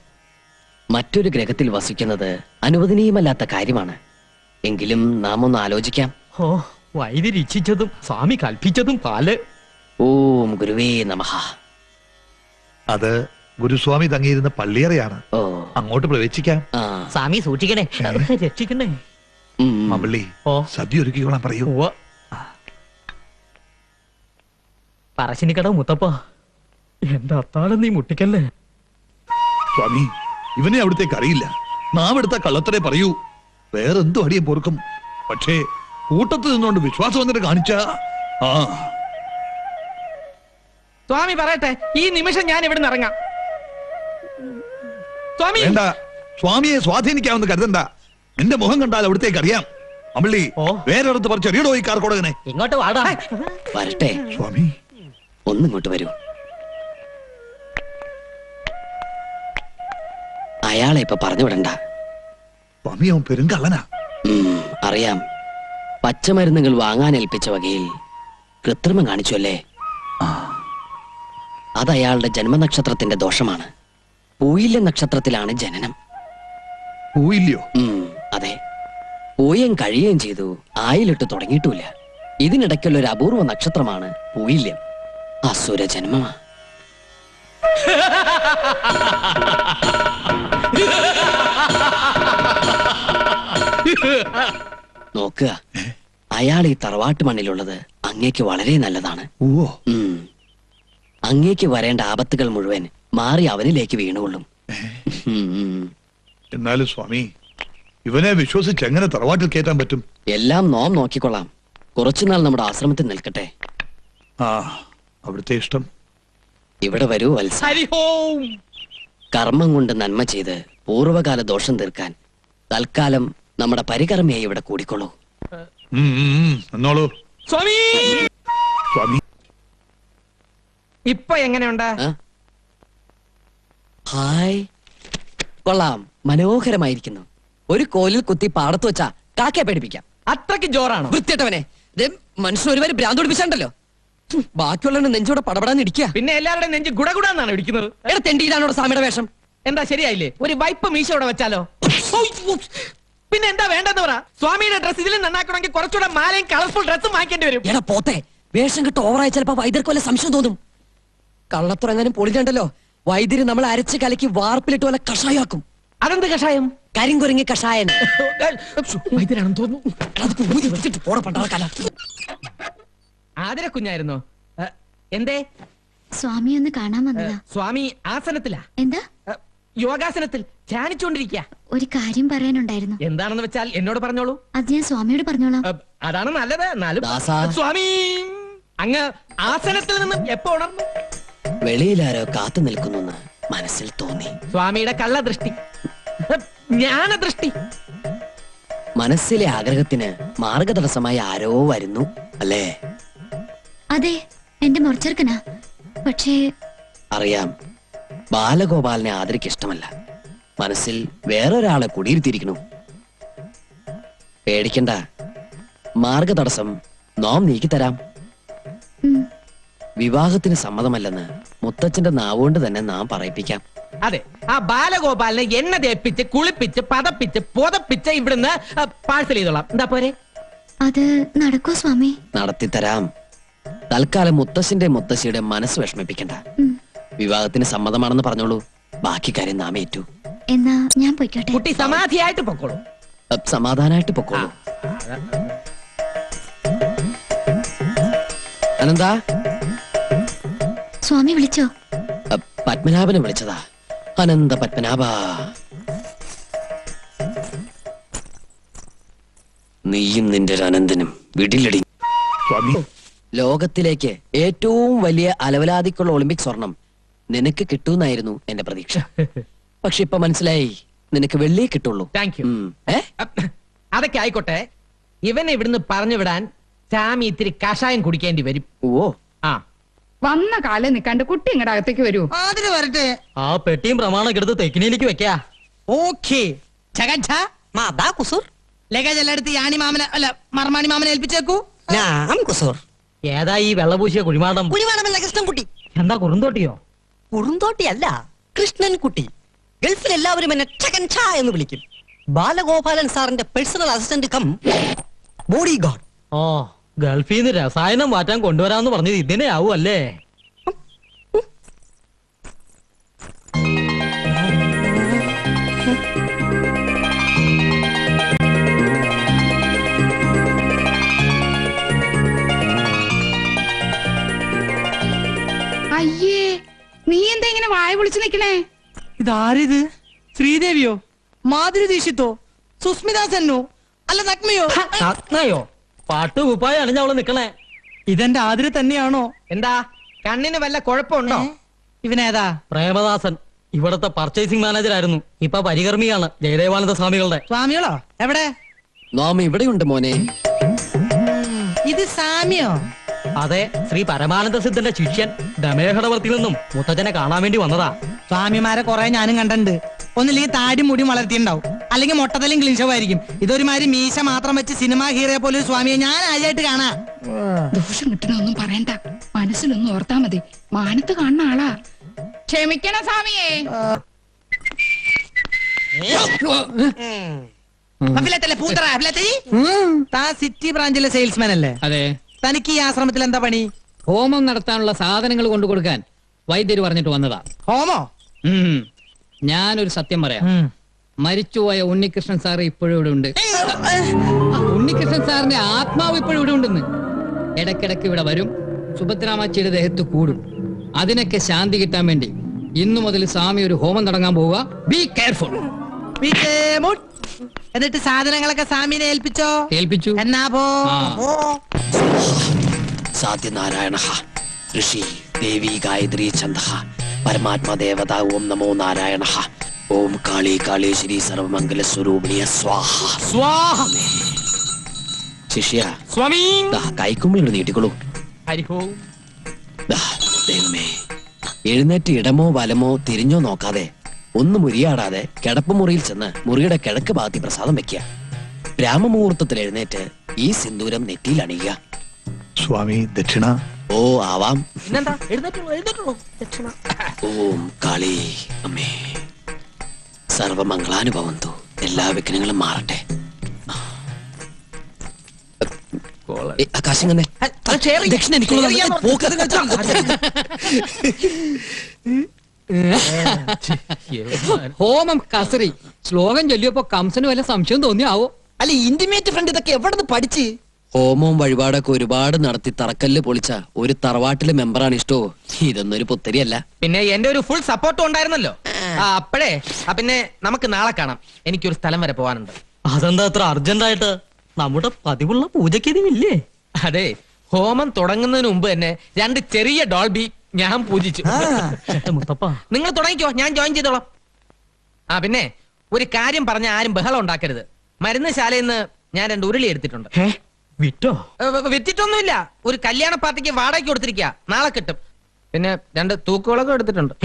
മറ്റൊരു ഗ്രഹത്തിൽ വസിക്കുന്നത് അനുവദനീയമല്ലാത്ത കാര്യമാണ്. എങ്കിലും നാം ഒന്ന് ആലോചിക്കാം. വൈദ്യർ ഇച്ഛിച്ചതും സ്വാമി കൽപ്പിച്ചതും പാല്. ഓം ഗുരുവേ നമഃ. അത് ഗുരുസ്വാമി തങ്ങിയിരുന്ന പള്ളിയറയാണ്. അങ്ങോട്ട് പ്രവേശിക്കാം. സ്വാമി സൂക്ഷിക്കണേ, രക്ഷിക്കണേ. മമ്പള്ളി, സദ്യ ഒരുക്കിക്കോളാൻ പറയൂ. പറശ്ശിനിക്കടവ് മുത്തപ്പ, എന്റെ അത്താഴം നീ മുട്ടിക്കല്ലേ. സ്വാമി, ഇവനെ അവിടത്തേക്ക് അറിയില്ല. നാവെടുത്ത കള്ളത്തരെ പറയൂ. വേറെന്തോ അടിയെ പൊറുക്കും. പക്ഷേ കൂട്ടത്തിൽ നിന്നുകൊണ്ട് വിശ്വാസം വന്നിട്ട് കാണിച്ച സ്വാമി പറയട്ടെ, ഈ നിമിഷം ഞാൻ ഇവിടെ നിന്ന് ഇറങ്ങാം. സ്വാമി വേണ്ട, സ്വാമിയെ സ്വാധീനിക്കാമെന്ന് കരുതണ്ട. എന്റെ മുഖം കണ്ടാൽ അവിടത്തേക്ക് അറിയാം. അമ്പള്ളി, വേറൊരിടത്ത് പറിച്ച് എറിയടോ ഈ കാർക്കോടകനെ. ഇങ്ങോട്ട് വാടാ. വരട്ടെ സ്വാമി, ഒന്നിങ്ങോട്ട് വരൂ. അയാളെ ഇപ്പൊ പറഞ്ഞു വിടണ്ട. സ്വാമി, അവൻ പെരുങ്കള്ളനാ. അറിയാം. പച്ചമരുന്നുകൾ വാങ്ങാൻ ഏൽപ്പിച്ച വകയിൽ കൃത്രിമം കാണിച്ചു അല്ലേ? അത് അയാളുടെ ജന്മനക്ഷത്രത്തിന്റെ ദോഷമാണ്. പൂയില്യ നക്ഷത്രത്തിലാണ് ജനനം. പൂയില്ലയോ? അതെ. പൂയം കഴിയുകയും ചെയ്തു. ആയിലിട്ട് തുടങ്ങിയിട്ടില്ല. ഇതിനിടയ്ക്കുള്ള ഒരു അപൂർവ നക്ഷത്രമാണ് പൂയില്യം. അസുര ജന്മമാ. നോക്കുക, അയാൾ ഈ തറവാട്ട് മണ്ണിലുള്ളത് അങ്ങേക്ക് വളരെ നല്ലതാണ്. ഓ അങ്ങേക്ക് വരേണ്ട ആപത്തുകൾ മുഴുവൻ മാറി അവനിലേക്ക് വീണുകൊള്ളും. എന്നാലും സ്വാമി, ഇവനെ വിശ്വസിച്ച് എങ്ങനെ തറവാട്ടിൽ കയറ്റാൻ പറ്റും? എല്ലാം നോം നോക്കിക്കൊള്ളാം. കുറച്ചുനാൾ നമ്മുടെ ആശ്രമത്തിൽ നിൽക്കട്ടെ. ആ, അവിടുത്തെ ഇഷ്ടം. ഇവിടെ വരൂ വത്സ. ഹരിഹോം. കർമ്മം കൊണ്ട് നന്മ ചെയ്ത് പൂർവ്വകാല ദോഷം തീർക്കാൻ തൽക്കാലം നമ്മുടെ പരികർമ്മയായി ഇവിടെ കൂടിക്കൊള്ളൂ. എന്നോളൂ സ്വാമി. സ്വാമി. ഇപ്പൊ എങ്ങനെയുണ്ട്? ഹായ്, കൊള്ളാം, മനോഹരമായിരിക്കുന്നു. ഒരു കോലിൽ കുത്തി പാടത്ത് വെച്ചാ കാക്കയെ പേടിപ്പിക്കാം. അത്രയ്ക്ക് ജോറാണോ? വൃത്തിയട്ടവനെ, മനുഷ്യൻ ഒരുപാട് ഭ്രാന്ത് പിടിപ്പിച്ചാണ്ടല്ലോ. ബാക്കിയുള്ള നെഞ്ചോടെ പടപടാന്ന് ഇടിക്കുക. പിന്നെ എല്ലാവരുടെയും നെഞ്ച് ഗുടഗുടാന്നാണ് ഇടിക്കുന്നത്. എടാ തെണ്ടി, ഇതാണോ സ്വാമിയുടെ വേഷം? എന്താ ശരിയായില്ലേ? ഒരു വൈപ്പ് മീശ ഇവിടെ വെച്ചാലോ? പിന്നെ എന്താ വേണ്ടെന്ന് പറ. സ്വാമിയുടെ ഡ്രസ് ഇതിലും നന്നാക്കണമെങ്കിൽ കുറച്ചുകൂടെ മാലയും കളർഫുൾ ഡ്രസ്സും വാങ്ങിക്കേണ്ടി വരും. എടാ പോത്തെ, വേഷം കിട്ട് ഓവറായി ചിലപ്പോ വൈദ്യർക്ക് വല്ല സംശയം തോന്നും. കള്ളത്തുറങ്ങാനും പൊളിഞ്ഞുണ്ടല്ലോ, വൈദ്യര് നമ്മൾ അരച്ച് കലക്കി വാർപ്പിലിട്ട് വല്ല കഷായാക്കും. അതെന്ത് കഷായം? കരിങ്കുരങ്ങി കഷായൻ. വൈദ്യരാണെന്ന് തോന്നുന്നു. ആതിര കുഞ്ഞായിരുന്നോ? എന്തേ? സ്വാമി ഒന്ന് കാണാൻ വന്നതാ. സ്വാമി ആസനത്തിലാ? എന്താ? യോഗാസനത്തിൽ ധ്യാനിച്ചുകൊണ്ടിരിക്കുക. ഒരു കാര്യം പറയാനുണ്ടായിരുന്നു. എന്താണെന്ന് വെച്ചാൽ എന്നോട് പറഞ്ഞോളൂ. അത് ഞാൻ സ്വാമിയോട് പറഞ്ഞോളാം. അതാണ് നല്ലത്. എന്നാലും സ്വാമി, അങ്ങ് ആസനത്തിൽ നിന്നും എപ്പോ ഉണർന്നു? വെളിയിലാരോ കാത്തു നിൽക്കുന്നു മനസ്സിൽ തോന്നി. സ്വാമിയുടെ കള്ളദൃഷ്ടി, ജ്ഞാനദൃഷ്ടി. മനസ്സിലെ ആഗ്രഹത്തിന് മാർഗതടസ്സമായി ആരോ വരുന്നു അല്ലേ? അതെ, എന്റെ മുറച്ചെറുക്കനാ. പക്ഷേ അറിയാം, ബാലഗോപാലിനെ ആദരിക്ക് ഇഷ്ടമല്ല. മനസ്സിൽ വേറൊരാളെ കുടിയിരുത്തിയിരിക്കണു. പേടിക്കണ്ട, മാർഗതടസ്സം നോം നീക്കിത്തരാം. വിവാഹത്തിന് സമ്മതമല്ലെന്ന് മുത്തച്ഛന്റെ നാവുകൊണ്ട് തന്നെ നാം പറയിപ്പിക്കാം. അതെ, ആ ബാലഗോപാലിനെ എണ്ണ തേപ്പിച്ച് കുളിപ്പിച്ച് പതപ്പിച്ച് പുതപ്പിച്ച് ഇവിടുന്ന് പാഴ്സൽ ചെയ്തോളാം. എന്താ പോരെ? അത് നടക്കോ സ്വാമി? നടത്തിത്തരാം. തൽക്കാലം മുത്തശ്ശന്റെ മുത്തശ്ശിയുടെ മനസ്സ് വിഷമിപ്പിക്കണ്ട. വിവാഹത്തിന് സമ്മതമാണെന്ന് പറഞ്ഞോളൂ, ബാക്കി കാര്യം നാം ഏറ്റു. എന്നാ ഞാൻ പോയിക്കോട്ടെ. കുട്ടി സമാധിയായിട്ട് പൊക്കോളൂ. സമാധാനായിട്ട് പൊക്കോളൂ. അനന്താ, സ്വാമി വിളിച്ചോ? പത്മനാഭനെ വിളിച്ചതാ. അനന്ത പത്മനാഭ, നീയും നിന്റെ അനന്തനും വിടിലടി. ലോകത്തിലേക്ക് ഏറ്റവും വലിയ അലവലാതിക്കുള്ള ഒളിമ്പിക് സ്വർണം നിനക്ക് കിട്ടൂന്നായിരുന്നു എന്റെ പ്രതീക്ഷ. പക്ഷെ ഇപ്പൊ മനസ്സിലായി, നിനക്ക് വെള്ളിയേ കിട്ടുള്ളൂ. Thank you. അതൊക്കെ ആയിക്കോട്ടെ. ഇവനെ ഇവിടുന്ന് പറഞ്ഞു വിടാൻ സ്വാമി ഇത്തിരി കഷായം കുടിക്കേണ്ടി വരും. ഓ, ആ വന്ന കാലം നിക്കാണ്ട് കുട്ടി ഇങ്ങടെ അകത്തേക്ക് വരൂ. അതിന് വരട്ടെ. ആ പെട്ടിയും പ്രമാണൊക്കെ എടുത്ത് തെക്കിനിയിലേക്ക് വെക്കാ. ഓക്കേ. ലഗേജ് എല്ലാം എടുത്ത് യാണി മാമനെ അല്ല മർമാണി മാമനെ ഏൽപ്പിച്ചേക്കൂ. ഏതാ ഈ വെള്ളപൂശിയ കുഴിമാടം? കൃഷ്ണൻകുട്ടി. എന്താ കുറുന്തോട്ടിയോ? കുറുന്തോട്ടിയല്ല, കൃഷ്ണൻകുട്ടി. ഗൾഫിൽ എല്ലാവരും എന്നെ ചകൻ ഛാ എന്ന് വിളിക്കും. ബാലഗോപാലൻ സാറിന്റെ personal assistant cum bodyguard. ഓ, ഗൾഫിൽ നിന്ന് രസായനം മാറ്റാൻ കൊണ്ടുവരാന്ന് പറഞ്ഞത് ഇതിനെ ആവും അല്ലേ? അയ്യേ, നീ എന്താ ഇങ്ങനെ വായ പൊളിച്ചു നിക്കണേ? ഇതാരിത്? ശ്രീദേവിയോ, മാധുരി ദീക്ഷിത്തോ, സുസ്മിത സെന്നോ, അല്ല നഗ്മയോ? നഗ്നയോ? പാട്ട് കുപ്പായ അണിഞ്ഞ അവള് നിക്കണേ. ഇതെന്റെ ആതിര തന്നെയാണോ? എന്താ, കണ്ണിന് വല്ല കുഴപ്പമുണ്ടോ? ഇവനേതാ? പ്രേമദാസൻ, ഇവിടത്തെ പർച്ചേസിംഗ് മാനേജർ ആയിരുന്നു. ഇപ്പൊ പരികർമ്മിയാണ് ജയദേവാനന്ദ സ്വാമികളുടെ. സ്വാമികളോ? എവിടെ? നാം ഇവിടെയുണ്ട് മോനെ. ഇത് സാമിയോ? അതെ, ശ്രീ പരമാനന്ദ സിദ്ധന്റെ ശിഷ്യൻ. ദമേഹടവർത്തിൽ നിന്നും മുത്തച്ഛനെ കാണാൻ വേണ്ടി വന്നതാ. സ്വാമിമാരെ കുറെ ഞാനും കണ്ടിട്ടുണ്ട്. ഒന്നില്ലെങ്കിൽ താടി മുടി വളർത്തിണ്ടാവും, അല്ലെങ്കിൽ മൊട്ടത്തലും ക്ലീൻഷവായിരിക്കും. ഇതൊരുമാതിരി മീശ മാത്രം വെച്ച് സിനിമ ഹീറോയെ പോലെ ഒരു സ്വാമിയെ ഞാൻ ആദ്യമായിട്ട് കാണാ. ദോഷം കിട്ടണൊന്നും പറയണ്ട, മനസ്സിലൊന്നും ഓർത്താ മതി. മാനത്ത് കാണുന്ന ആളാ. ക്ഷമിക്കണം സ്വാമിയേ. താൻ സിറ്റി ബ്രാഞ്ചിലെ സെയിൽസ്മാൻ അല്ലേ? അതെ. തനിക്ക് ഈ ആശ്രമത്തിൽ എന്താ പണി? ഹോമം നടത്താനുള്ള സാധനങ്ങൾ കൊണ്ടു കൊടുക്കാൻ വൈദ്യര് പറഞ്ഞിട്ട് വന്നതാ. ഹോമോ? ഞാനൊരു സത്യം പറയാം. മരിച്ചുപോയ ഉണ്ണികൃഷ്ണൻ സാർ ഇപ്പോഴും ഇവിടെ ഉണ്ട്. ഉണ്ണികൃഷ്ണൻ സാറിന്റെ ആത്മാവ് ഇപ്പോഴും ഇവിടെ ഉണ്ടെന്ന്. ഇടയ്ക്കിടയ്ക്ക് ഇവിടെ വരും, സുഭദ്രാമാച്ചിയുടെ ദേഹത്ത് കൂടും. അതിനൊക്കെ ശാന്തി കിട്ടാൻ വേണ്ടി ഇന്നു മുതൽ സ്വാമി ഒരു ഹോമം തുടങ്ങാൻ പോവുക. Be careful. എന്നിട്ട് സാധനങ്ങളൊക്കെ സ്വാമിനെ ഏൽപ്പിച്ചോ? ഏൽപ്പിച്ചു. എന്നാ പോ. സാധ്യനാരായണ ഋഷി ദേവി ഗായത്രി ഛന്ദ പരമാത്മ ദേവത ഓം നമോ നാരായണ ഓം കാളി കാളേശ്വരി സർവമംഗല സ്വരൂപിണിയ സ്വാഹ സ്വാഹ. ശിഷ്യ സ്വാമി. കൈക്കുമ്പിൾ നീട്ടിക്കൊള്ളൂ. ഹരിഹോം. ദൈവമേ, എഴുന്നേറ്റ് ഇടമോ വലമോ തിരിഞ്ഞോ നോക്കാതെ ഒന്നും മുരിയാടാതെ കിടപ്പുമുറിയിൽ ചെന്ന് മുറിയുടെ കിഴക്ക് ഭാഗത്തി പ്രസാദം വെക്കുക. ബ്രാഹ്മമുഹൂർത്തത്തിൽ എഴുന്നേറ്റ് ഈ സിന്ദൂരം നെറ്റിയിൽ അണിയുക. സ്വാമി ദക്ഷിണ. ഓ ആവാം. പിന്നെന്താ, എഴുന്നേറ്റുള്ളൂ എഴുന്നേറ്റുള്ളൂ. ദക്ഷിണ. ഓം കാളി അമ്മേ സർവമംഗളാനുഭവന്തു. എല്ലാ വിഘ്നങ്ങളും മാറട്ടെ. ആകാശം തന്നെ ദക്ഷിണ എനിക്കുള്ളത്. ഹോമം കസറി ശ്ലോകം ചൊല്ലിയപ്പോ കംസന് വല്ല സംശയം തോന്നിയാവോ? അല്ല, ഇന്റിമേറ്റ് ഫ്രണ്ട് ഇതൊക്കെ എവിടെ പഠിച്ച്? ഹോമവും വഴിപാടൊക്കെ ഒരുപാട് നടത്തി തറക്കല്ല് പൊളിച്ച ഒരു തറവാട്ടിലെ മെമ്പറാണ് ഇഷ്ടോ. ഇതൊന്നൊരു പുത്തരിയല്ല. പിന്നെ എന്റെ ഒരു ഫുൾ സപ്പോർട്ടും ഉണ്ടായിരുന്നല്ലോ. അപ്പഴേ പിന്നെ നമുക്ക് നാളെ കാണാം. എനിക്കൊരു സ്ഥലം വരെ പോവാനുണ്ട്. അതെന്താ അത്ര അർജന്റായിട്ട്? നമ്മുടെ പതിവുള്ള പൂജക്കിതില്ലേ? അതെ, ഹോമം തുടങ്ങുന്നതിന് മുമ്പ് തന്നെ 2 ചെറിയ ഡോൾബി ഞാൻ പൂജിച്ചു. മുത്തപ്പ, നിങ്ങൾ തുടങ്ങിക്കോ, ഞാൻ ജോയിൻ ചെയ്തോളാം. പിന്നെ ഒരു കാര്യം പറഞ്ഞ ആരും ബഹളം ഉണ്ടാക്കരുത്. മരുന്ന് ശാലയിൽ നിന്ന് ഞാൻ 2 ഉരുളി എടുത്തിട്ടുണ്ട്. വിറ്റോ? വിറ്റിട്ടൊന്നുമില്ല. ഒരു കല്യാണ പാർട്ടിക്ക് വാടകയ്ക്ക് കൊടുത്തിരിക്കുക. നാളെ കിട്ടും. പിന്നെ 2 തൂക്കുകളൊക്കെ എടുത്തിട്ടുണ്ട്.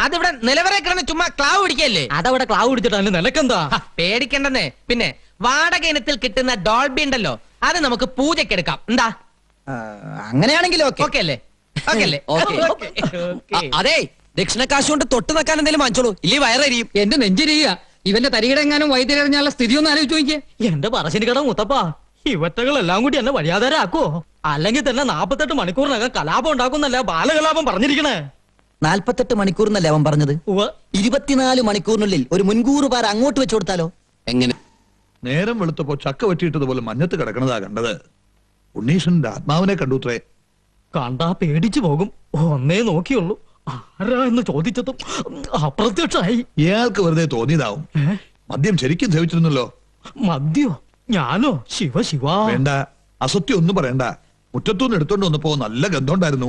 അതിവിടെ നിലവറെ കിടന്ന് ചുമ്മാ ക്ലാവ് പിടിക്കല്ലേ? അതവിടെ ക്ലാവ് പിടിച്ചിട്ട് നിലക്കെന്താ? പേടിക്കണ്ടെന്നേ. പിന്നെ വാടക ഇനത്തിൽ കിട്ടുന്ന ഡോൾബി ഉണ്ടല്ലോ, അത് നമുക്ക് പൂജക്കെടുക്കാം. എന്താ? അങ്ങനെയാണെങ്കിലും ഓക്കെ അല്ലേ? ഓക്കെ അല്ലേ? അതെ, ദക്ഷിണക്കാശ് കൊണ്ട് തൊട്ട് നിൽക്കാൻ എന്തെങ്കിലും വാങ്ങിച്ചോളൂ, ഇല്ലേ വയറരിയും. എന്റെ നെഞ്ചിരിയ ഇവന്റെ തരികിടെങ്ങാനും വൈദ്യുതിയറിഞ്ഞാലുള്ള സ്ഥിതി ഒന്ന് ആലോചിച്ച് നോക്കിയേ. എന്റെ പറശ്ശിനിക്കട മുത്തപ്പ, ഇവറ്റകളെല്ലാം കൂടി എന്നെ വഴിയാധാരാക്കുവോ? അല്ലെങ്കിൽ തന്നെ 48 മണിക്കൂറിനകം കലാപം ഉണ്ടാക്കുന്നല്ല ബാലകലാപം പറഞ്ഞിരിക്കണേ. 48 മണിക്കൂർ എന്നല്ലേ അവൻ പറഞ്ഞത്? 24 മണിക്കൂറിനുള്ളിൽ ഒരു മുൻകൂർ പാര അങ്ങോട്ട് വെച്ചു കൊടുത്താലോ? എങ്ങനെ? നേരം വെളുത്തപ്പോ ചക്ക വെട്ടിയിട്ടതുപോലെ മഞ്ഞത്ത് കിടക്കണതാ കണ്ടത്. ഉണ്ണീഷന്റെ ആത്മാവിനെ കണ്ടുത്രേ. കണ്ടാ പേടിച്ചു പോകും. ഒന്നേ നോക്കിയുള്ളൂ, ആരാ എന്ന് ചോദിച്ചതും അപ്രത്യക്ഷമായി. ഇയാൾക്ക് വെറുതെ തോന്നിയതാവും. മദ്യം ശരിക്കും സേവിച്ചിരുന്നല്ലോ. മദ്യോ? ഞാനോ? ശിവ ശിവ. വേണ്ട, അസത്യം ഒന്നും പറയണ്ട. മുറ്റത്തുനിന്ന് എടുത്തോണ്ട് വന്നപ്പോ നല്ല ഗന്ധം ഉണ്ടായിരുന്നു.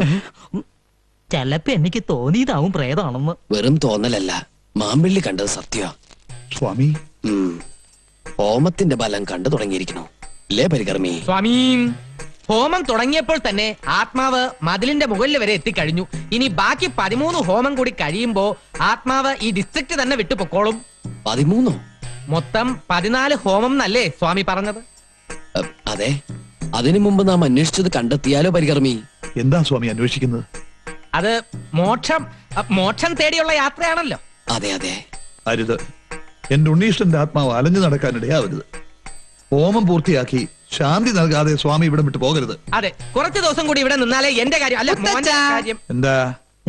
ചെലപ്പോ എനിക്ക് തോന്നിയതാവും പ്രേതാണെന്ന്. വെറും തോന്നലല്ല, മാമ്പിള്ളി കണ്ടത് സത്യ. സ്വാമി, ഹോമത്തിന്റെ ബലം കണ്ടു തുടങ്ങിയിരിക്കണു അല്ലേ പരികർമ്മി? സ്വാമി, ഹോമം തുടങ്ങിയപ്പോൾ തന്നെ ആത്മാവ് മതിലിന്റെ മുകളിൽ വരെ എത്തിക്കഴിഞ്ഞു. ഇനി ബാക്കി 13 ഹോമം കൂടി കഴിയുമ്പോ ആത്മാവ് ഈ ഡിസ്ട്രിക്ട് തന്നെ വിട്ടുപൊക്കോളും. 13? മൊത്തം 14 ഹോമം എന്നല്ലേ സ്വാമി പറഞ്ഞത്? അതെ, അതിനു മുമ്പ് നാം അന്വേഷിച്ചത് കണ്ടെത്തിയാലോ പരികർമ്മി? എന്താ സ്വാമി അന്വേഷിക്കുന്നത്? അത് മോക്ഷം തേടിയുള്ള യാത്രയാണല്ലോ. അതെ അതെ. അരുത്, എന്റെ ഉണ്ണീഷ്ടന്റെ ആത്മാവ് അലഞ്ഞു നടക്കാനിടയാവരുത്. ഹോമം പൂർത്തിയാക്കി ശാന്തി നൽകാതെ സ്വാമി ഇവിടെ വിട്ടു പോകരുത്. അതെ, കുറച്ച് ദിവസം കൂടി ഇവിടെ നിന്നാലേ എന്റെ കാര്യം അല്ല മോന്റെ കാര്യം. എന്താ?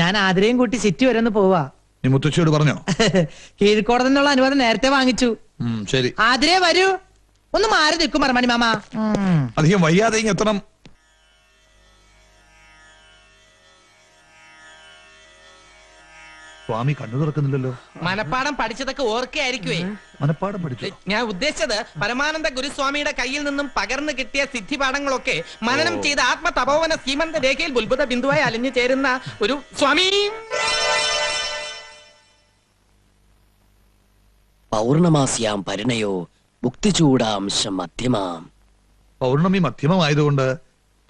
ഞാൻ ആതിരയും കൂട്ടി സിറ്റി വരെ ഒന്ന് പോവാ. നീ മുത്തശ്ശിയോട് പറഞ്ഞോ? കീഴ്ക്കോടതി നിന്നുള്ള അനുവാദം നേരത്തെ വാങ്ങിച്ചു. ശരി. ആതിരേ വരൂ. ഒന്ന് മാറി നിൽക്കും മർമണി മാമ. അധികം വയ്യാതെ ഇങ്ങ് എത്തണം. സ്വാമി കണ്ണു തുറക്കുന്നില്ലല്ലോ. മനപ്പാടം പഠിച്ചതൊക്കെ ഓർക്കയായിരിക്കുവേ. മനപ്പാടം പഠിച്ചു? ഞാൻ ഉദ്ദേശിച്ചത് പരമാനന്ദ ഗുരുസ്വാമിയുടെ കയ്യിൽ നിന്നും പകർന്നു കിട്ടിയ സിദ്ധിപാഠങ്ങളൊക്കെ മനനം ചെയ്ത ആത്മതപോവന സീമന്ത രേഖയിൽ ബുൽബുധ ബിന്ദുവായി അലിഞ്ഞു ചേരുന്ന ഒരു സ്വാമി. പൗർണമാസ്യാം പരിണയോ മുക്തിചൂടാംശം മധ്യമാം. പൗർണമി മധ്യമമായതുകൊണ്ട്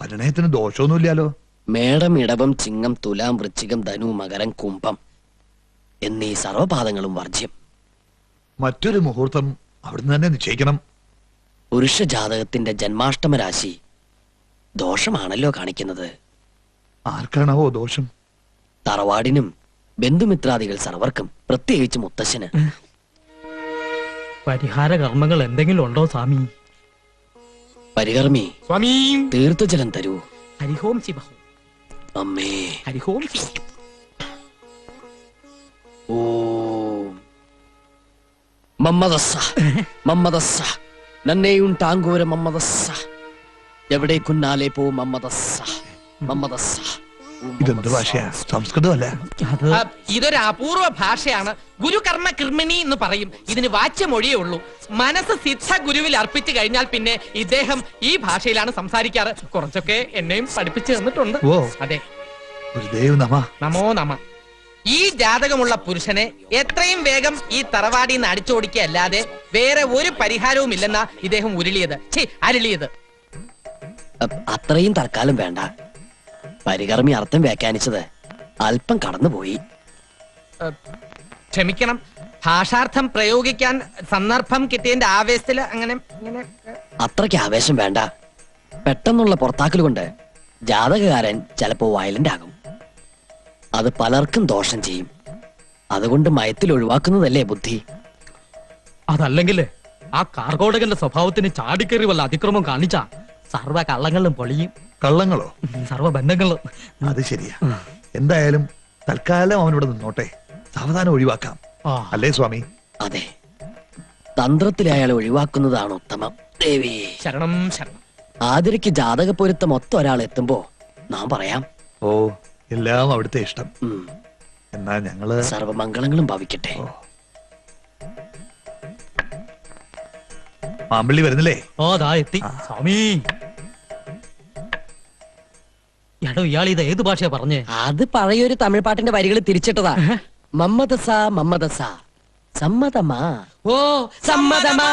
പരിണയത്തിന് ദോഷമൊന്നുമില്ലാലോ. മേടം, ഇടവം, ചിങ്ങം, തുലാം, വൃശ്ചികം, ധനു, മകരം, കുംഭം എന്നീ സർവപാദങ്ങളും വർജ്യം. മറ്റൊരു മുഹൂർത്തം അവിടുന്ന് തന്നെ നിശ്ചയിക്കണം. പുരുഷ ജാതകത്തിന്റെ ജന്മാഷ്ടമ രാശി ദോഷമാണല്ലോ കാണിക്കുന്നത്. ആർക്കാണാവോ ദോഷം? തറവാടിനും ബന്ധുമിത്രാദികൾ സർവർക്കും, പ്രത്യേകിച്ച് മുത്തശ്ശന്. പരിഹാര കർമ്മങ്ങൾ എന്തെങ്കിലും ഉണ്ടോ സ്വാമി? പരികർമ്മി, സ്വാമി തീർത്ഥജലം തരൂ. ഹരിഹോം ശിവ. അമ്മേ, ഹരിഹോം ശിവ. ഓം മമ്മദസ്സ മമ്മദസ്സ നന്നേയുണ്ടാങ്കോര മമ്മദസ്സ എവിടെ കുന്നാലെ പോ മമ്മദസ്സ മമ്മദസ്സ. ഇതെന്ത് ഭാഷയാ? സംസ്കൃതമല്ല. ഇതൊരു അപൂർവ ഭാഷയാണ്. ഗുരുകർമ്മ കൃമിണി എന്ന് പറയും. ഇതിന് വാച്യമൊഴിയേ ഉള്ളൂ. മനസ്സ് സിദ്ധ ഗുരുവിൽ അർപ്പിച്ചു കഴിഞ്ഞാൽ പിന്നെ ഇദ്ദേഹം ഈ ഭാഷയിലാണ് സംസാരിക്കാറ്. കുറച്ചൊക്കെ എന്നെയും പഠിപ്പിച്ചു തന്നിട്ടുണ്ട്. ഓ. അതെ. ഗുരുദേവ് നമ. നമോ നമ. ഈ ജാതകമുള്ള പുരുഷനെ എത്രയും വേഗം ഈ തറവാടിയിൽ നിന്ന് അടിച്ചോടിക്കല്ലാതെ വേറെ ഒരു പരിഹാരവും ഇല്ലെന്നാ ഇദ്ദേഹം അരുളിയത്. അത്രയും തൽക്കാലം വേണ്ട. പരികർമ്മി അർത്ഥം വ്യാഖ്യാനിച്ചത് അല്പം കടന്നുപോയി. ക്ഷമിക്കണം, ഭാഷാർത്ഥം പ്രയോഗിക്കാൻ സന്ദർഭം കിട്ടിയതിന്റെ ആവേശത്തില് അങ്ങനെ അത്രയ്ക്ക് ആവേശം വേണ്ട. പെട്ടെന്നുള്ള പുറത്താക്കൽ കൊണ്ട് ജാതകകാരൻ ചിലപ്പോ വയലന്റ് ആകും. അത് പലർക്കും ദോഷം ചെയ്യും. അതുകൊണ്ട് മയത്തിൽ ഒഴിവാക്കുന്നതല്ലേ ബുദ്ധി. അതല്ലെങ്കിൽ ആ കാർഗോടകന്റെ സ്വഭാവത്തിന് ചാടിക്കേറി വല്ല അതിക്രമം കാണിച്ച സർവ്വ കള്ളങ്ങളും പൊളിയും. കള്ളങ്ങളോ? സർവ്വ ബന്ധങ്ങളും. അത് ശരിയാ. എന്തായാലും തൽക്കാലം അവനിവിടെ നിന്നോട്ടെ. സാവധാനം ഒഴിവാക്കാം, അല്ലേ സ്വാമി? അതെ, തന്ത്രത്തിൽ അയാളെ ഒഴിവാക്കുന്നതാണ് ഉത്തമം. ദേവി ശരണം ശരണം. ആതിരയ്ക്ക് ജാതക പൊരുത്തം ഒത്ത ഒരാൾ എത്തുമ്പോ നാം പറയാം. ഓ, എല്ലാം അവിടുത്തെ ഇഷ്ടം. എന്നാ ഞങ്ങള് സർവമംഗളങ്ങളും ഭാവിക്കട്ടെ. മാമ്പള്ളി വരുന്നില്ലേ? ഓ, ദാ എത്തി സ്വാമി. എടോ, ഇയാൾ ഇത് ഏത് ഭാഷയാ പറഞ്ഞേ? അത് പഴയൊരു തമിഴ് പാട്ടിന്റെ വരികൾ തിരിച്ചിട്ടതാ. മമ്മദസ മമ്മദസ സമ്മതമാ. ഓ, സമ്മതമാ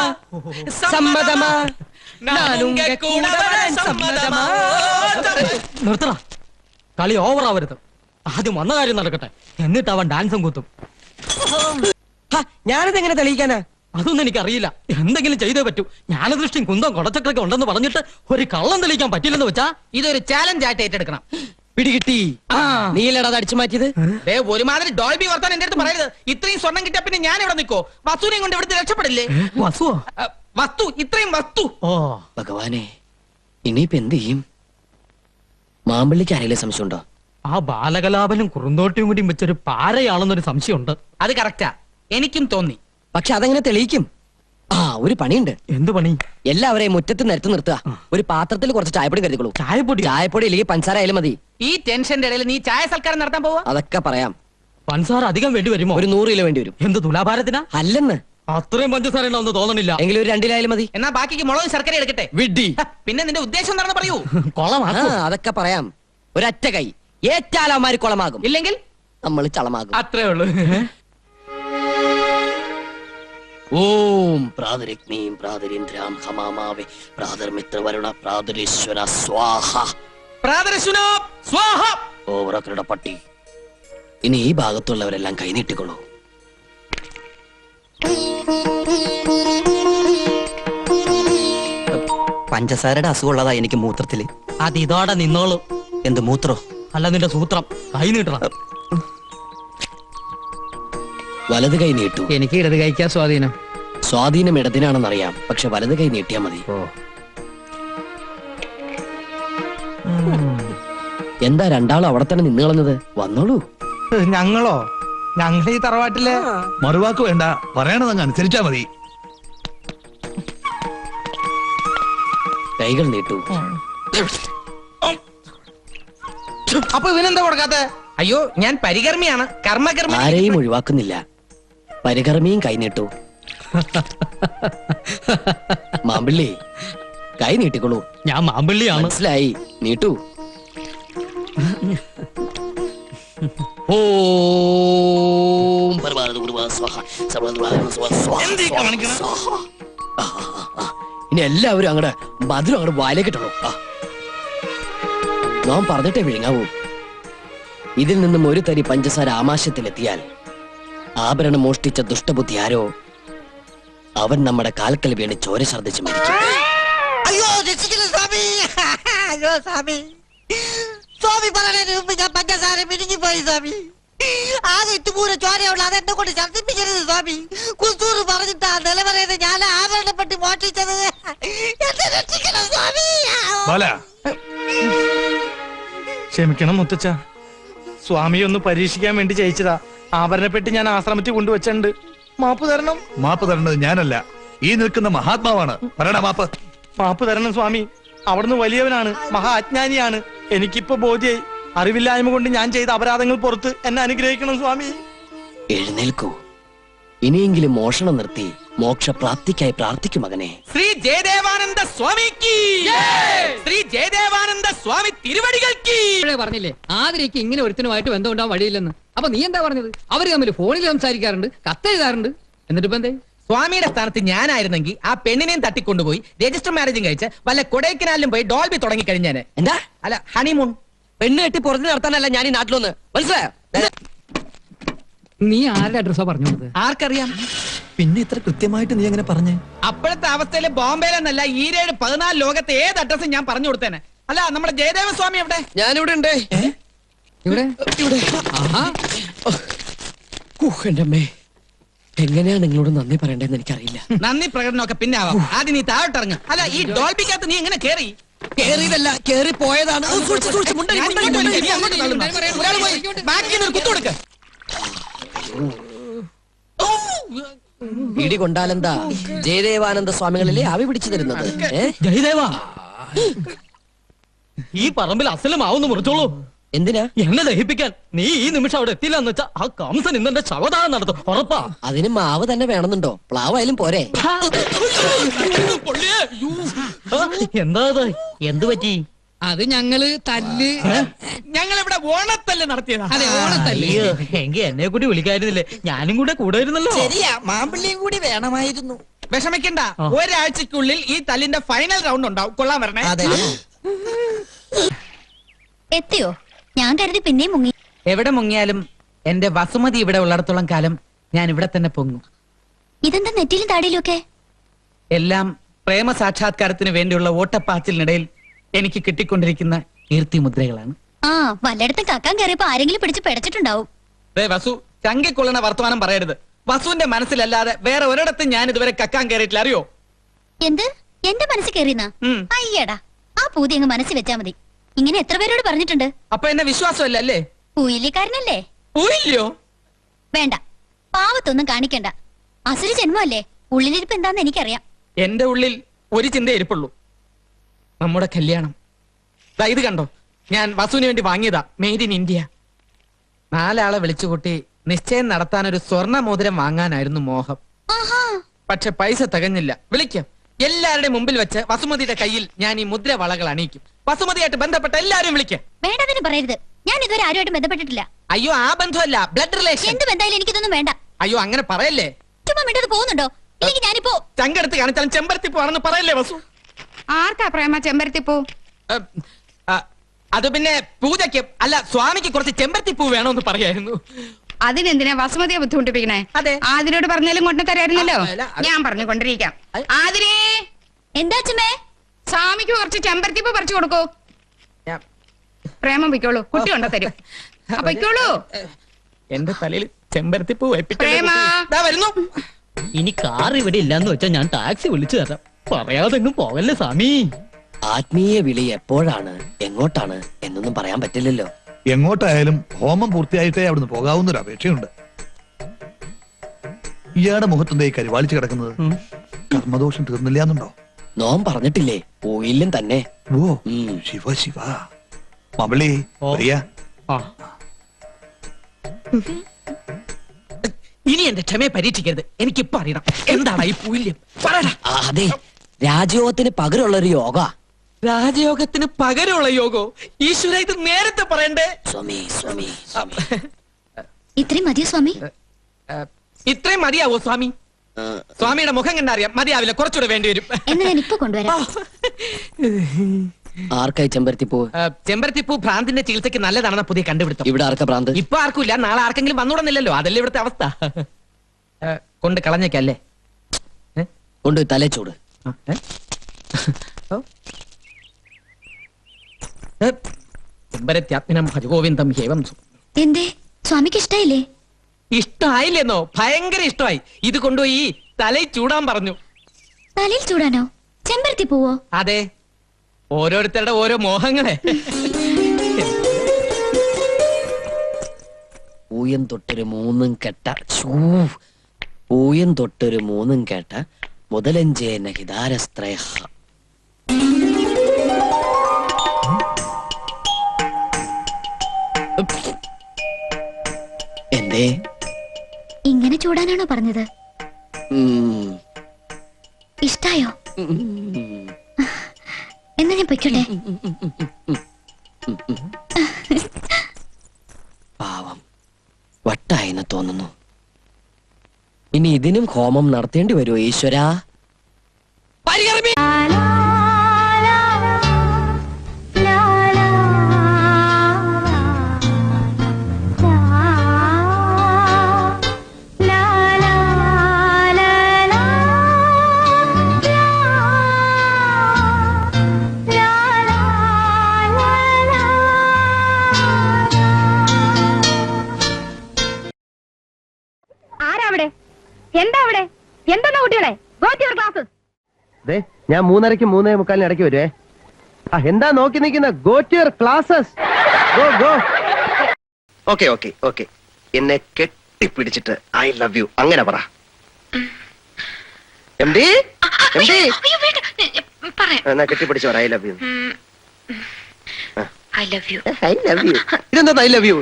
സമ്മതമാ. നിർത്തണ, കളി ഓവറാവരുത്. ആദ്യം വന്ന കാര്യം നടക്കട്ടെ, എന്നിട്ട് അവൻ ഡാൻസും കൂത്തും. ഞാനിത് എങ്ങനെ തെളിയിക്കാനാ? അതൊന്നും എനിക്കറിയില്ല. എന്തെങ്കിലും ചെയ്തേ പറ്റൂ. ജ്ഞാനദൃഷ്ടിയും കുന്തം കൊടച്ചക്രൊക്കെ ഉണ്ടെന്ന് പറഞ്ഞിട്ട് ഒരു കള്ളം തെളിയിക്കാൻ പറ്റില്ലെന്ന് വെച്ചാ ഇതൊരു ചാലഞ്ച് ആയിട്ട് ഏറ്റെടുക്കണം. പിടികിട്ടി. നീലടാ അടിച്ചു മാറ്റിയത്. ഒരുമാതിരി ഡോൾബി വർത്താൻ എന്റെ അടുത്ത് പറയരുത്. ഇത്രയും സ്വർണം കിട്ടിയ പിന്നെ ഞാൻ ഇവിടെ നിൽക്കോ? വസ്തുവിനെയും കൊണ്ട് ഇവിടുത്തെ രക്ഷപ്പെടില്ലേ? വസ്തു, ഇത്രയും വസ്തു. ഓ ഭഗവാനെ, ഇനിയിപ്പോ എന്ത് ചെയ്യും? മാമ്പള്ളിക്ക് ആരെങ്കിലും സംശയമുണ്ടോ? ആ ബാലകലാപനും കുറുന്തോട്ടിയും കൂടി വെച്ചൊരു പാരയാണെന്നൊരു സംശയമുണ്ട്. അത് കറക്റ്റാ, എനിക്കും തോന്നി. പക്ഷെ അതെങ്ങനെ തെളിയിക്കും? ഒരു പണിയുണ്ട്. എന്ത് പണി? എല്ലാവരെയും മുറ്റത്ത് നിരത്തി നിർത്തുക. ഒരു പാത്രത്തിൽ കുറച്ച് ചായപ്പൊടി കരുതിക്കോളൂ. ചായപ്പൊടി ഇല്ലെങ്കിൽ പഞ്ചസാര ആയാലും മതി. ഈ ടെൻഷന്റെ ഇടയിൽ നീ ചായ സൽക്കാരം നടത്താൻ പോവാ? അതൊക്കെ പറയാം. പഞ്ചസാര അധികം വേണ്ടി വരുമോ? ഒരു 100 കിലോ വേണ്ടി വരും. എന്ത് തുലാഭാരത്തിനാ? അല്ലെന്ന്. അത്രയും പഞ്ചസാര ഉണ്ടോന്ന് തോന്നണില്ല. എങ്കിലും ഒരു 2 കിലോ മതി. എന്നാ ബാക്കിക്ക് മുളകും ശർക്കര എടുക്കട്ടെ. വിഡ്ഢി. പിന്നെ നിന്റെ ഉദ്ദേശം എന്താണെന്ന് പറയൂ. അതൊക്കെ പറയാം. ഒരൊറ്റ കൈ ഏറ്റാലമാര് കുളമാകും, ഇല്ലെങ്കിൽ നമ്മൾ ചളമാകും. അത്രേ ഉള്ളൂ. ഓം പ്രാതരഗ്നീം പ്രാതരീന്ദ്രാം ഹമാമാവേ പ്രാതർമിത്രവരുണ പ്രാതരീശ്വര സ്വാഹ. ഓവറക്കരുടെ പട്ടി. ഇനി ഈ ഭാഗത്തുള്ളവരെല്ലാം കൈനീട്ടിക്കൊള്ളൂ. പഞ്ചസാരയുടെ അസുഖമുള്ളതാ എനിക്ക് മൂത്രത്തില്. അത് ഇതോടെ നിന്നോളൂ. എന്ത് മൂത്രോ? അല്ല, നിന്റെ സൂത്രം. കൈ നീട്ടണം. വലത് കൈ നീട്ടു. എനിക്ക് ഇടത് കൈക്കാ സ്വാധീനം. സ്വാധീനം ഇടതിനാണെന്നറിയാം, പക്ഷെ വലത് കൈ നീട്ടിയാ മതി. എന്താ രണ്ടാളും അവിടെ തന്നെ നിന്ന് കളഞ്ഞത്? വന്നോളൂ. ഞങ്ങളോ? ഞങ്ങൾ ഈ തറവാട്ടിലെ മറുവാക്ക് വേണ്ട, പറയണതങ്ങ് അനുസരിച്ചാ മതി. കൈകൾ നീട്ടു. അപ്പൊ ഇവനെന്താ കൊടുക്കാത്ത? അയ്യോ, ഞാൻ പരികർമ്മിയാണ്. കർമ്മകർമ്മി. ആരെയും ഒഴിവാക്കുന്നില്ല. പരികർമ്മിയും കൈ നീട്ടു. മാമ്പിള്ളി, കൈ നീട്ടിക്കൊള്ളൂ. ഞാൻ മാമ്പിള്ളിയാണ്. മനസ്സിലായി, നീട്ടു. ഇനി എല്ലാവരും അങ്ങടെ മധുരം അങ്ങോട്ട് വായിലേക്ക് ഇട്ടണോ. നാം പറഞ്ഞിട്ടേ വിഴുങ്ങാവൂ. ഇതിൽ നിന്നും ഒരു തരി പഞ്ചസാര ആമാശയത്തിലെത്തിയാൽ ആഭരണം മോഷ്ടിച്ച ദുഷ്ടബുദ്ധി ആരോ അവൻ നമ്മുടെ കാൽക്കൽ വീണ് ചോര ഛർദ്ദിച്ച് മരിക്കും. അയ്യോ രക്ഷിക്കണം സ്വാമി. അയ്യോ സ്വാമി, സ്വാമി പറയുന്നതിന് മുമ്പ് ഞാൻ പഞ്ചസാര പിരിഞ്ഞുപോയി സ്വാമി. ആകെ ഇട്ടുപൂര ചോരയുള്ള അതെന്നെ കൊണ്ട് ഛർദ്ദിപ്പിക്കരുത് സ്വാമി. കുസൂറ് പറഞ്ഞിട്ടാ നിലവറയത് ഞാൻ ആഭരണപ്പെട്ട് മോഷ്ടിച്ചത്. എന്നെ രക്ഷിക്കണം സ്വാമി. ക്ഷമിക്കണം മുത്തച്ഛ, സ്വാമി ഒന്ന് പരീക്ഷിക്കാൻ വേണ്ടി ജയിച്ചതാ. ആഭരണപ്പെട്ടി ഞാൻ ആശ്രമത്തിൽ കൊണ്ടുവച്ചിട്ടുണ്ട്. മാപ്പ് തരണം. മാപ്പ് തരേണ്ടത് ഞാനല്ല, ഈ നിൽക്കുന്ന മഹാത്മാവാണ്. പറയണ മാപ്പ്. മാപ്പ് തരണം സ്വാമി. അവിടുന്ന് വലിയവനാണ്, മഹാ അജ്ഞാനിയാണ്. എനിക്കിപ്പോ ബോധ്യായി. അറിവില്ലായ്മ കൊണ്ട് ഞാൻ ചെയ്ത അപരാധങ്ങൾ പുറത്ത് എന്നെ അനുഗ്രഹിക്കണം സ്വാമി. എഴുന്നേൽക്കൂ. ഇനിയെങ്കിലും മോഷണം നിർത്തി മോക്ഷപ്രാപ്തിക്കായി പ്രാർത്ഥിക്കും മകനെ. ശ്രീ ജയദേവാനന്ദ സ്വാമിക്ക്, ശ്രീ ജയദേവാനന്ദ സ്വാമി തിരുവടികൾക്ക്. പറഞ്ഞില്ലേ ആതിരയ്ക്ക് ഇങ്ങനെ ഒരുത്തനുമായിട്ട് ബന്ധമുണ്ടാവാൻ വഴിയില്ലെന്ന്. അപ്പൊ നീ എന്താ പറഞ്ഞത്? അവര് തമ്മിൽ ഫോണിൽ സംസാരിക്കാറുണ്ട്, കത്തെഴുതാറുണ്ട്. എന്നിട്ട് ഇപ്പൊ എന്തേ? സ്വാമിയുടെ സ്ഥാനത്ത് ഞാനായിരുന്നെങ്കിൽ ആ പെണ്ണിനെയും തട്ടിക്കൊണ്ടുപോയി രജിസ്റ്റർ മാരേജും കഴിച്ച് വല്ല കൊടൈക്കനാലിലും പോയി ഡോൾബി തുടങ്ങി കഴിഞ്ഞാന്. എന്താ? അല്ല, ഹണിമൂൺ. പെണ്ണ് കെട്ടി പുറത്ത് നടത്താനല്ല ഞാൻ ഈ നാട്ടിലൊന്ന്, മനസ്സിലായോ? നീ ആരുടെ അഡ്രസ്സാ പറഞ്ഞത്? ആർക്കറിയാം? പിന്നെ ഇത്ര കൃത്യമായിട്ട് നീ എങ്ങനെ പറഞ്ഞേ? അപ്പോഴത്തെ അവസ്ഥയില് ബോംബെയിലെന്നല്ല 14 ലോകത്തെ ഏത് അഡ്രസ്സും ഞാൻ പറഞ്ഞു കൊടുത്തേനെ. അല്ല, നമ്മുടെ ജയദേവ സ്വാമി എവിടെ? ഞാനിവിടെ ഉണ്ട്. ഇവിടെ ഇവിടെ. ആഹാ. എന്റെ അമ്മേ, എങ്ങനെയാ നിങ്ങളോട് നന്ദി പറയണ്ടെന്ന് എനിക്കറിയില്ല. നന്ദി പ്രകടനമൊക്കെ പിന്നെ ആവാം. ആദ്യം നീ താഴോട്ടിറങ്ങ്. അല്ല, ഈ ഡോൾബിക്കകത്ത് നീ എങ്ങനെ കേറി? കേറിയതല്ല, കേറി പോയതാണ്. ഞാൻ ഇങ്ങോട്ട് വലിക്കാം. നീ അങ്ങോട്ട് തള്ളുന്നു. ഒരാൾ പോയി ബാക്കിൽ നിന്ന് ഒരു കുത്തു കൊടുക്ക്. ഇടി കൊണ്ടാലെന്താ ജയദേവാനന്ദ സ്വാമികളിലെ ആവി പിടിച്ചു തരുന്നത്? ജയദേവാ, ഈ പറമ്പിൽ അസലമാവുന്നു മുറിച്ചോളൂ. എന്തിനാ? എന്നെ ദഹിപ്പിക്കാൻ. നീ ഈ നിമിഷം അവിടെ എത്തില്ല എന്ന് വെച്ചാ ആ കംസൻ ഇന്നെന്റെ ശവദാനം നടത്തും. ഉറപ്പാ. അതിന് മാവ് തന്നെ വേണമെന്നുണ്ടോ? പ്ലാവായാലും പോരെ? എന്താ ഇത്? എന്തു പറ്റി? അത് ഞങ്ങള് തല്ല്. ഞങ്ങൾ ഇവിടെ ഓണത്തല്ല് നടത്തിയതാ. അതെ, ഓണത്തല്ല്. അയ്യോ, എങ്കി എന്നെ കൂടി വിളിക്കായിരുന്നില്ലേ? ഞാനും കൂടെ കൂടായിരുന്നല്ലോ. ശരിയാ, മാമ്പിള്ളിയും കൂടി വേണമായിരുന്നു. വിഷമിക്കണ്ട, ഒരാഴ്ചക്കുള്ളിൽ ഈ തല്ലിന്റെ ഫൈനൽ റൗണ്ട് ഉണ്ടാവും. കൊള്ളാൻ വരണേ. എത്തിയോ? ഞാൻ കരുതി പിന്നെയും മുങ്ങി. എവിടെ മുങ്ങിയാലും എന്റെ വസുമതി ഇവിടെ ഉള്ളിടത്തോളം കാലം ഞാൻ ഇവിടെ തന്നെ പൊങ്ങും. ഇതെന്താ നെറ്റിയിലും താടിയിലും ഒക്കെ? എല്ലാം പ്രേമ സാക്ഷാത്കാരത്തിന് വേണ്ടിയുള്ള ഓട്ടപ്പാച്ചിലിനിടയിൽ എനിക്ക് കിട്ടിക്കൊണ്ടിരിക്കുന്ന കീർത്തി മുദ്രകളാണ്. ആ, വല്ലയിടത്തും കക്കാൻ കയറിയപ്പോ ആരെങ്കിലും പിടിച്ച് പിടച്ചിട്ടുണ്ടാവും. വസു, ചങ്കിക്കൊള്ളുന്ന വർത്തമാനം പറയരുത്. വസുവിന്റെ മനസ്സിലല്ലാതെ വേറെ ഒരിടത്തും ഞാൻ ഇതുവരെ കക്കാൻ കയറിയിട്ടില്ല, അറിയോ? എന്ത്? എന്റെ മനസ്സിൽ കയറിയെന്നാ? അയ്യടാ, ആ പൂതി അങ്ങ് മനസ്സിൽ വെച്ചാ മതി. ഇങ്ങനെ എത്ര പേരോട് പറഞ്ഞിട്ടുണ്ട്. അപ്പൊ എന്നെ വിശ്വാസമല്ല അല്ലേ? പൂയില്യക്കാരനല്ലേ? പൂയില്ലോ? വേണ്ട, പാവത്തൊന്നും കാണിക്കണ്ട. അസുര ജന്മല്ലേ. ഉള്ളിലിരിപ്പ് എന്താന്ന് എനിക്കറിയാം. എന്റെ ഉള്ളിൽ ഒരു ചിന്ത ഇരിപ്പുള്ളൂ, നമ്മുടെ കല്യാണം. ദാ ഇത് കണ്ടോ, ഞാൻ വസുവിന് വേണ്ടി വാങ്ങിയതാ, മെയ്ഡ് ഇൻ ഇന്ത്യ. 4 ആളെ വിളിച്ചുകൂട്ടി നിശ്ചയം നടത്താൻ ഒരു സ്വർണ്ണ മോതിരം വാങ്ങാനായിരുന്നു മോഹം. പക്ഷെ പൈസ തികഞ്ഞില്ല. വിളിക്കാം, എല്ലാവരുടെയും മുമ്പിൽ വെച്ച് വസുമതിയുടെ കയ്യിൽ ഞാൻ ഈ മുദ്ര വളകൾ അണിയിക്കും. വസുമതിയായിട്ട് ബന്ധപ്പെട്ട എല്ലാവരും വിളിക്കാം. വേണ്ടതിന് പറയരുത്. ഞാൻ ഇതുവരെ ആരുമായിട്ട് ബന്ധപ്പെട്ടിട്ടില്ല. അയ്യോ, ആ ബന്ധമല്ല, ബ്ലഡ് റിലേഷൻ. എന്ത് ബന്ധായാലും എനിക്കിതൊന്നും വേണ്ട. അയ്യോ, അങ്ങനെ പറയല്ലേ. ചുമ്മാ മിണ്ടത് പോകുന്നുണ്ടോ? ഇല്ലെങ്കിൽ ഞാനിപ്പോ ചങ്കെടുത്ത് കാണിച്ചാലും ചെമ്പരത്തി പോവാണെന്ന് പറയല്ലേ വസു? ആർക്കാ പ്രേമ ചെമ്പരത്തിപ്പൂ? അത് പിന്നെ പൂജയ്ക്ക് അല്ല, സ്വാമിക്ക് കുറച്ച് ചെമ്പരത്തി പൂ വേണമെന്ന് പറയായിരുന്നു. അതിനെന്തിനാ വസുമതിയെ ബുദ്ധിമുട്ടിപ്പിക്കണേ? അതെ, ആതിരോട് പറഞ്ഞാലും കൊണ്ടു തരായിരുന്നല്ലോ. അല്ല, ഞാൻ പറഞ്ഞു കൊണ്ടിരിക്കാം. ആതിരേ, എന്താ ചുമേ? സ്വാമിക്ക് കുറച്ച് ചെമ്പരത്തിപ്പൂ പറിച്ചു കൊടുക്കൂ. പ്രേമം പൊയ്ക്കോളൂ, കുട്ടി കൊണ്ടു തരും. പൊയ്ക്കോളൂ. എന്റെ തലയിൽ ചെമ്പരത്തി പൂ പ്രേമ വരുന്നു. ഇനി കാർ ഇവിടെ ഇല്ലാന്ന് വെച്ചാ ഞാൻ ടാക്സി വിളിച്ചു തരാം. പറയാതെങ്ങും പോകല്ലേ സ്വാമി. ആത്മീയ വിളി എപ്പോഴാണ്, എങ്ങോട്ടാണ് എന്നൊന്നും പറയാൻ പറ്റില്ലല്ലോ. എങ്ങോട്ടായാലും ഹോമം പൂർത്തിയായിട്ടേ അവിടുന്ന് പോകാവുന്നൊരു അപേക്ഷയുണ്ട്. ഇയാളുടെ മുഖത്തെന്തേ കരിവാളിച്ച് കിടക്കുന്നത്? കർമ്മദോഷം തീർന്നില്ല എന്നുണ്ടോ? നോം പറഞ്ഞിട്ടില്ലേ, പോയില്ലും തന്നെ. ഓ, ശിവ ശിവ. മകളി പ്രിയ, ഇനി എന്റെ ക്ഷമയെ പരീക്ഷിക്കരുത്. എനിക്കിപ്പോ അറിയണം, എന്താണ് ഈ പൂല്യം? പറയടാ. അതെ, രാജയോഗത്തിന് പകരമുള്ള ഒരു യോഗ. രാജയോഗത്തിന് പകരമുള്ള യോഗോ? ഈശ്വര, ഇത് നേരത്തെ പറയണ്ടേ? സ്വാമി സ്വാമി സ്വാമി. ഇത്രയും മതിയോ സ്വാമി? ഇത്രയും മതിയാവോ സ്വാമി? സ്വാമിയുടെ മുഖം കണ്ടറിയാം, മതിയാവില്ല, കുറച്ചുകൂടെ വേണ്ടി വരും. എന്നാ ഞാൻ ഇപ്പൊ കൊണ്ടുവരാം. ആർക്കായി ചെമ്പരത്തിപ്പൂ? ചെമ്പരത്തിപ്പൂ ഭ്രാന്തിന്റെ ചികിത്സയ്ക്ക് നല്ലതാണെന്ന പുതിയ കണ്ടുപിടുത്തം. ഇവിടെ ആർക്കാ ഭ്രാന്ത്? ഇപ്പൊ ആർക്കില്ല, നാളെ ആർക്കെങ്കിലും വന്നുകൂടുന്നില്ലല്ലോ. അതല്ലേ ഇവിടുത്തെ അവസ്ഥ. കൊണ്ട് കളഞ്ഞേക്കല്ലേ? കൊണ്ട് തലച്ചൂട്. ചെമ്പരത്യാത്മനം ഭജഗോവിന്ദം ഹേവം. എന്തേ, സ്വാമിക്ക് ഇഷ്ടായില്ലേ? ഇഷ്ടമായില്ലെന്നോ? ഭയങ്കര ഇഷ്ടമായി. ഇത് കൊണ്ടുപോയി തലയിൽ ചൂടാൻ പറഞ്ഞു. തലയിൽ ചൂടാനോ? ചെമ്പരത്തി പൂവോ? അതെ, ഓരോരുത്തരുടെ ഓരോ മോഹങ്ങളെ. പൂയം തൊട്ടൊരു മൂന്നും കെട്ട പൂയം തൊട്ടൊരു മൂന്നും കേട്ട മുതലഞ്ചേന ഹിതാരസ്ത്രയ എന്തേ? ഇങ്ങനെ ചൂടാനാണോ പറഞ്ഞത്? ഉം. ഇഷ്ടായോ? എന്നാ ഞാൻ പൊയ്ക്കോട്ടെ. പാവം വട്ടായെന്ന് തോന്നുന്നു. ഇനി ഇതിനും ഹോമം നടത്തേണ്ടി വരുമോ ഈശ്വരാ? ആരാ അവിടെ? എന്താ അവിടെ? എന്താ കുട്ടികളെ? Go to your classes. ഞാൻ 3:30 3:45 ഇടയ്ക്ക് വരുവേ. എന്താ നോക്കി നിൽക്കുന്ന? Go to your classes. Go go. Okay okay okay. എന്നെ കെട്ടിപ്പിടിച്ചിട്ട് ഐ ലവ് യു അങ്ങനെ പറ. എംഡി എംഡി എന്നാ കെട്ടിപ്പിടിച്ച് പറ I love you. I love you. I love you. ഇതെന്താ ഐ ലവ് യു?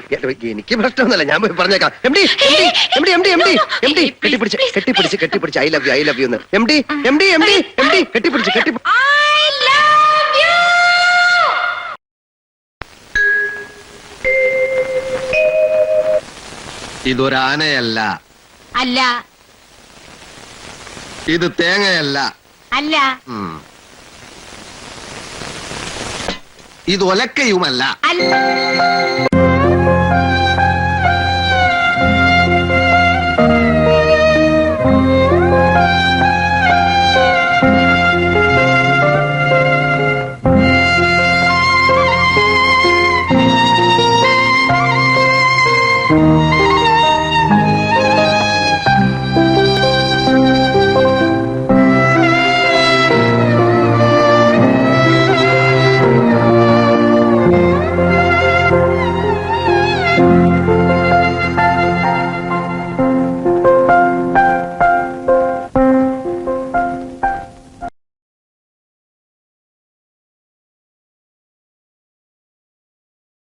എനിക്ക് പ്രശ്നമൊന്നുമല്ല, ഞാൻ പോയി പറഞ്ഞേക്കാം. MD MD MD MD MD കെട്ടിപ്പിടിച്ച് കെട്ടിപ്പിടിച്ച് കെട്ടിപ്പിടിച്ച് ഐ ലവ് യു എന്ന്. എംഡി എംഡി എംഡി എംഡി കെട്ടിപ്പിടിച്ച് കെട്ടിപ്പിടിച്ച്. ഇതൊരാനയല്ല. അല്ല. ഇത് തേങ്ങയല്ല. അല്ല. ഇത് ഒലക്കയുമല്ല. അല്ല.